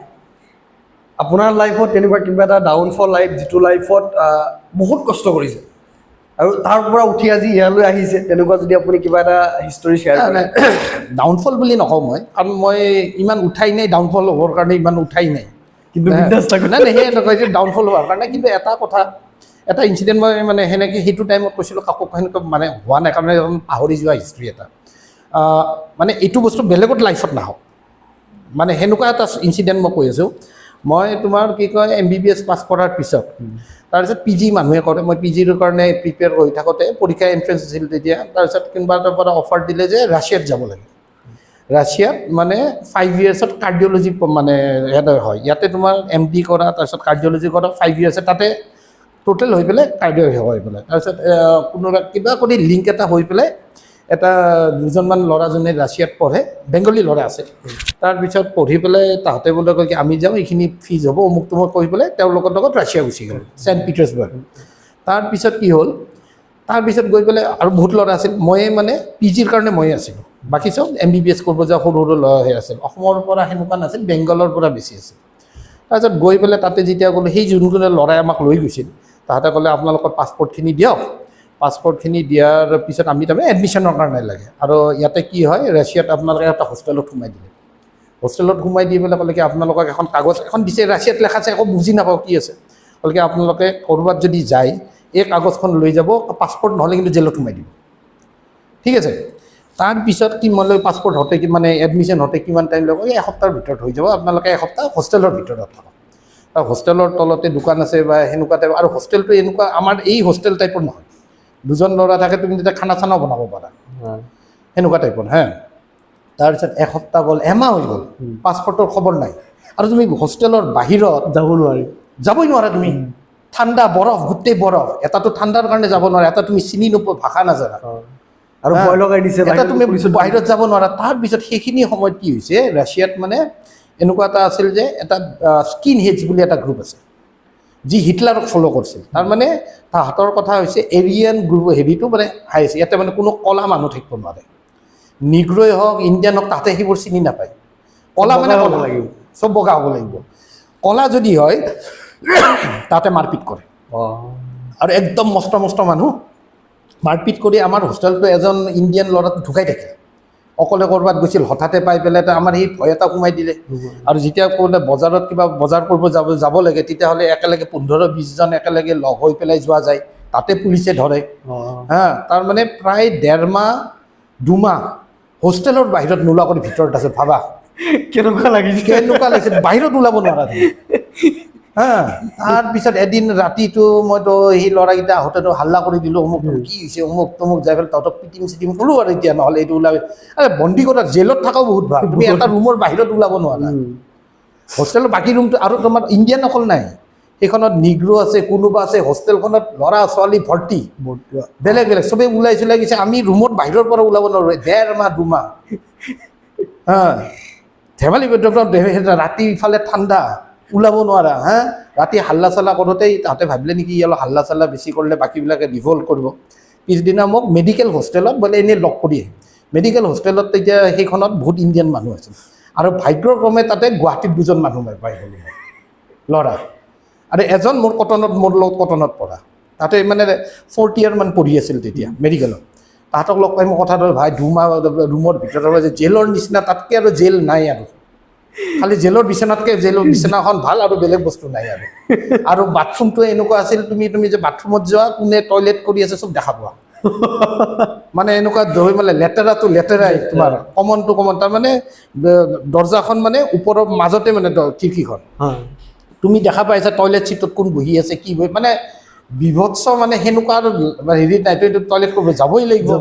আপোনাৰ লাইফত তেনেকুৱা কিবা এটা ডাউনফল লাইফ যিটো লাইফত বহুত কষ্ট কৰিছে আৰু তাৰ পৰা উঠি আজি ইয়ালৈ আহিছে তেনেকুৱা যদি আপুনি কিবা এটা হিষ্টৰী শ্বেয়াৰ কৰে ডাউনফল বুলি নকওঁ মই কাৰণ মই ইমান উঠাই নাই ডাউনফল হ'বৰ কাৰণে ইমান উঠাই নাই কিন্তু বিন্দাছ থাকো নাই সেই এনেকুৱা যে ডাউনফল হোৱাৰ কাৰণে কিন্তু এটা কথা এটা ইনচিডেণ্ট মই মানে সেনেকৈ সেইটো টাইমত কৈছিলোঁ কাকো সেনেকৈ মানে হোৱা নাই কাৰণে পাহৰি যোৱা হিষ্ট্ৰী এটা মানে এইটো বস্তু বেলেগত লাইফত নাহক মানে সেনেকুৱা এটা ইনচিডেণ্ট মই কৈ আছোঁ মই তোমাৰ কি কয় MBBS পাছ কৰাৰ পিছত তাৰপিছত PG মানুহে কৰে মই PGৰ কাৰণে প্ৰিপেয়াৰ হৈ থাকোঁতে পৰীক্ষা এণ্ট্ৰেঞ্চ আছিল তেতিয়া তাৰপিছত কোনোবা এটাৰ পৰা অফাৰ দিলে যে ৰাছিয়াত যাব লাগে ৰাছিয়াত মানে 5 ইয়াৰ্ছত কাৰ্ডিঅ'লজি মানে ইয়াতে হয় ইয়াতে তোমাৰ MD কৰা তাৰপিছত কাৰ্ডিঅ'লজি কৰা 5 ইয়াৰ্ছত তাতে টোটেল হৈ পেলাই কাৰ্ডিঅ' হৈ পেলাই তাৰপিছত কোনোবা কিবা কৰি লিংক এটা হৈ পেলাই এটা দুজনমান ল'ৰাজনে ৰাছিয়াত পঢ়ে বেংগলী ল'ৰা আছে তাৰপিছত পঢ়ি পেলাই তাহাঁতে বোলে কয় কি আমি যাওঁ এইখিনি ফিজ হ'ব অমুক তমুক কৈ পেলাই তেওঁলোকৰ লগত ৰাছিয়া গুচি গ'ল ছেইণ্ট পিটাৰ্ছবাৰ্গ তাৰপিছত কি হ'ল তাৰপিছত গৈ পেলাই আৰু বহুত ল'ৰা আছিল ময়ে মানে PGৰ কাৰণে ময়ে আছিলোঁ বাকী চব MBBS কৰিব যোৱা সৰু সৰু ল'ৰা আছিল অসমৰ পৰা সেনেকুৱা নাছিল বেংগলৰ পৰা বেছি আছিল তাৰপিছত গৈ পেলাই তাতে যেতিয়া গ'লোঁ সেই যোনজনে ল'ৰাই আমাক লৈ গৈছিল তাহাঁতে ক'লে আপোনালোকৰ পাছপৰ্টখিনি দিয়ক পাছপৰ্টখিনি দিয়াৰ পিছত আমি তাৰমানে এডমিশ্যনৰ কাৰণে লাগে আৰু ইয়াতে কি হয় ৰাছিয়াত আপোনালোকে এটা হোষ্টেলত সোমাই দিলে হোষ্টেলত সোমাই দি পেলাই ক'লে কি আপোনালোকক এখন কাগজ এখন দিছে ৰাছিয়াত লেখা আছে একো বুজি নাপাওঁ কি আছে ক'লে কি আপোনালোকে ক'ৰবাত যদি যায় এই কাগজখন লৈ যাব পাছপৰ্ট নহ'লে কিন্তু জেলত সোমাই দিব ঠিক আছে তাৰপিছত কি মই পাছপৰ্ট হওঁতে কি মানে এডমিশ্যন হওঁতে কিমান টাইম ল'ব এসপ্তাহৰ ভিতৰত হৈ যাব আপোনালোকে এসপ্তাহ হোষ্টেলৰ ভিতৰত থাকক আৰু হোষ্টেলৰ তলতে দোকান আছে বা সেনেকুৱা টাইপ আৰু হোষ্টেলটো এনেকুৱা আমাৰ এই হোষ্টেল টাইপৰ নহয় দুজন ল'ৰা থাকে তুমি তেতিয়া খানা চানাও বনাব পাৰা সেনেকুৱা টাইপৰ হা তাৰপিছত এসপ্তাহ গ'ল এমাহ হৈ গ'ল পাছপৰ্টৰ খবৰ নাই আৰু তুমি হোষ্টেলৰ বাহিৰত যাবই নোৱাৰা তুমি ঠাণ্ডা বৰফ গোটেই বৰফ এটাতো ঠাণ্ডাৰ কাৰণে যাব নোৱাৰা এটা তুমি চিনি নোপোৱা ভাষা নাজানা আৰু ভয় লগাই দিছে এটা তুমি বাহিৰত যাব নোৱাৰা তাৰপিছত সেইখিনি সময়ত কি হৈছে ৰাছিয়াত মানে এনেকুৱা এটা আছিল যে এটা স্কিন হেডছ বুলি এটা গ্ৰুপ আছে যি হিটলাৰক ফ'ল' কৰিছিল তাৰমানে তাহাঁতৰ কথা হৈছে এৰিয়ান গ্ৰুপ হেৰিটো মানে হাই আছে ইয়াতে মানে কোনো ক'লা মানুহ থাকিব নোৱাৰে নিগ্ৰই হওক ইণ্ডিয়ান হওক তাতে সেইবোৰ চিনি নাপায় ক'লা মানে ক'লা লাগিব চব বগা হ'ব লাগিব ক'লা যদি হয় তাতে মাৰপিট কৰে আৰু একদম মস্ত মস্ত মানুহ মাৰপিট কৰি আমাৰ হোষ্টেলটো এজন ইণ্ডিয়ান ল'ৰাটো ঢুকাই থাকে অকলে ক'ৰবাত গৈছিল হঠাতে পাই পেলাই আমাৰ সেই ভয় এটা সোমাই দিলে আৰু যেতিয়া ক'লে বজাৰত কিবা বজাৰ কৰিব যাব লাগে তেতিয়াহ'লে একেলগে 15-20জন একেলগে লগ হৈ পেলাই যোৱা যায় তাতে পুলিচে ধৰে হা তাৰমানে প্ৰায় 1.5 মাহ 2 মাহ হোষ্টেলৰ বাহিৰত নোলোৱা কৰি ভিতৰত আছে ভাবা কেনেকুৱা লাগিছে বাহিৰত ওলাব নোৱাৰা হা তাৰপিছত এদিন ৰাতিটো মইতো সেই ল'ৰাকেইটা আহোঁতেতো হাল্লা কৰি দিলোঁ অমুক কি হৈছে অমুক তমুক যাই পেলাই তহঁতক পিটিম ক'লোঁ আৰু এতিয়া নহ'লে এইটো ওলাবি বন্দী কৰা জেলত থকাও বহুত ভাল তুমি এটা ৰুমৰ বাহিৰত ওলাব নোৱাৰা হোষ্টেলৰ বাকী ৰুমটো আৰু তোমাৰ ইণ্ডিয়ান অকল নাই সেইখনত নিগ্ৰো আছে কোনোবা আছে হোষ্টেলখনত ল'ৰা ছোৱালী ভৰ্তি বেলেগ বেলেগ চবেই ওলাই গৈছে আমি ৰুমত বাহিৰৰ পৰা ওলাব নোৱাৰোঁ 1.5 মাহ 2 মাহ হা ধেমালি ৰাতি ইফালে ঠাণ্ডা ওলাব নোৱাৰা হা ৰাতি হাল্লা চাল্লা কৰোঁতেই তাহাঁতে ভাবিলে নেকি অলপ হাল্লা চাল্লা বেছি কৰিলে বাকীবিলাকে ৰিভল্ট কৰিব পিছদিনা মোক মেডিকেল হোষ্টেলত বোলে এনেই লগ কৰি আহে মেডিকেল হোষ্টেলত তেতিয়া সেইখনত বহুত ইণ্ডিয়ান মানুহ আছিল আৰু ভাগ্যক্ৰমে তাতে গুৱাহাটীত 2জন মানুহ পাই গ'লো ল'ৰা আৰু এজন মোৰ লগত কটনত পঢ়া তাতে মানে 4th year মান পঢ়ি আছিল তেতিয়া মেডিকেলত তাহাঁতক লগ পাই মই কথা ধৰ ভাই 2 মাহ ৰুমৰ ভিতৰত যে জেলৰ নিচিনা তাতকৈ আৰু জেল নাই আৰু খালি জেলৰ বিচনাতকৈ জেলৰ বিচনাখন ভাল আৰু বেলেগ বস্তু নাই আৰু বাথৰুমটো এনেকুৱা আছিল তুমি যে বাথৰুমত যোৱা কোনে টয়লেট কৰি আছে চব দেখা পোৱা মানে এনেকুৱা ধৰি মানে লেতেৰাটো লেতেৰাই তোমাৰ কমনটো কমন তাৰমানে দৰ্জাখন মানে ওপৰৰ মাজতে মানে খিৰিকীখন তুমি দেখা পাইছা টয়লেট চিটত কোন বহি আছে কি মানে বিভৎস মানে সেনেকুৱা আৰু হেৰি নাই তই টয়লেট কৰিব যাবই লাগিব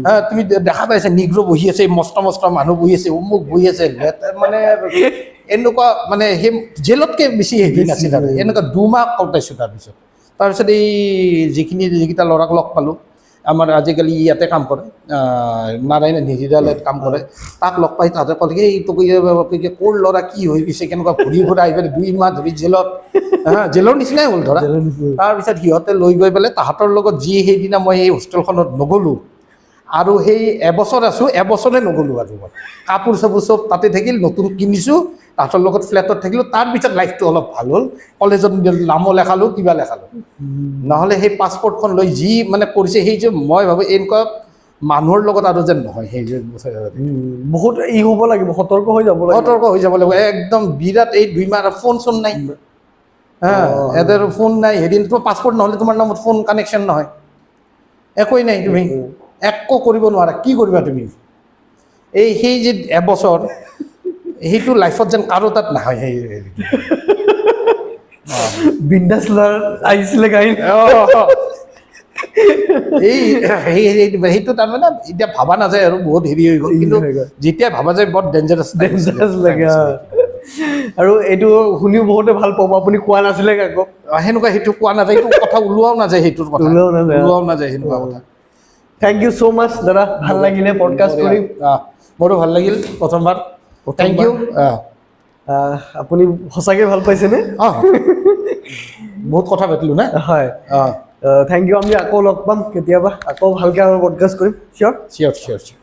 হা তুমি দেখা পাইছা নিগ্ৰো বহি আছে মস্ত মস্ত মানুহ বহি আছে অমুক বহি আছে মানে এনেকুৱা মানে সেই জেলতকৈ বেছি হেৰি নাছিল আৰু এনেকুৱা 2 মাহ কটাইছোঁ তাৰপিছত এই যিকেইটা ল'ৰাক লগ পালোঁ আমাৰ আজিকালি ইয়াতে কাম কৰে নাৰায়ণ নিজিদালত কাম কৰে তাক লগ পাই তাহাঁতে ক'লে কি এইটো ক'ৰ ল'ৰা কি হৈ গৈছে কেনেকুৱা ঘূৰি ঘূৰা আহি পেলাই 2 মাহ ধৰি জেলত জেলৰ নিচিনাই হ'ল ধৰা তাৰপিছত সিহঁতে লৈ গৈ পেলাই তাহাঁতৰ লগত যি সেইদিনা মই এই হোষ্টেলখনত নগ'লোঁ আৰু সেই এবছৰ আছোঁ এবছৰে নগ'লোঁ আৰু মই কাপোৰ চাপোৰ চব তাতে থাকিল নতুন কিনিছোঁ তাহাঁতৰ লগত ফ্লেটত থাকিলোঁ তাৰপিছত লাইফটো অলপ ভাল হ'ল কলেজত নামো লেখালোঁ কিবা লেখালোঁ নহ'লে সেই পাছপৰ্টখন লৈ যি মানে কৰিছে সেই যে মই ভাবোঁ এনেকুৱা মানুহৰ লগত আৰু যেন নহয় সেই যে বহুত হ'ব লাগিব সতৰ্ক হৈ যাব লাগিব সতৰ্ক হৈ যাব লাগিব একদম বিৰাট এই 2 মাহ ফোন চোন নাই এদেৰ ফোন নাই সেদিন তোমাৰ পাছপৰ্ট নহ'লে তোমাৰ নামত ফোন কানেকশ্যন নহয় একোৱেই নাই তুমি একো কৰিব নোৱাৰা কি কৰিবা তুমি সেই যে এবছৰ সেইটো লাইফত যেন কাৰো তাত নহয় সেই বিন্দাছ ল'ৰা আহিছিলে গাড়ী সেইটো তাৰমানে এতিয়া ভাবা নাযায় আৰু বহুত হেৰি হৈ গ'ল কিন্তু যেতিয়া ভাবা যায় বৰ ডেঞ্জাৰাছ লাগে আৰু এইটো শুনিও বহুতে ভাল পাব আপুনি কোৱা নাছিলে আকৌ সেনেকুৱা সেইটো কোৱা নাযায় এইটো কথা ওলোৱাও নাযায় সেইটোৰ কথা ওলোৱাও নাযায় সেনেকুৱা কথা থেংক ইউ ছ' মাছ দাদা ভাল লাগিলে পডকাষ্ট কৰি মোৰো ভাল লাগিল প্ৰথমবাৰ থেংক ইউ আপুনি সঁচাকৈ ভাল পাইছেনে বহুত কথা পাতিলোঁ না হয় থেংক ইউ আমি আকৌ লগ পাম কেতিয়াবা আকৌ ভালকৈ আৰু পডকাষ্ট কৰিম চিয়'ৰ চিয়'ৰ চিয়'ৰ চিয়'ৰ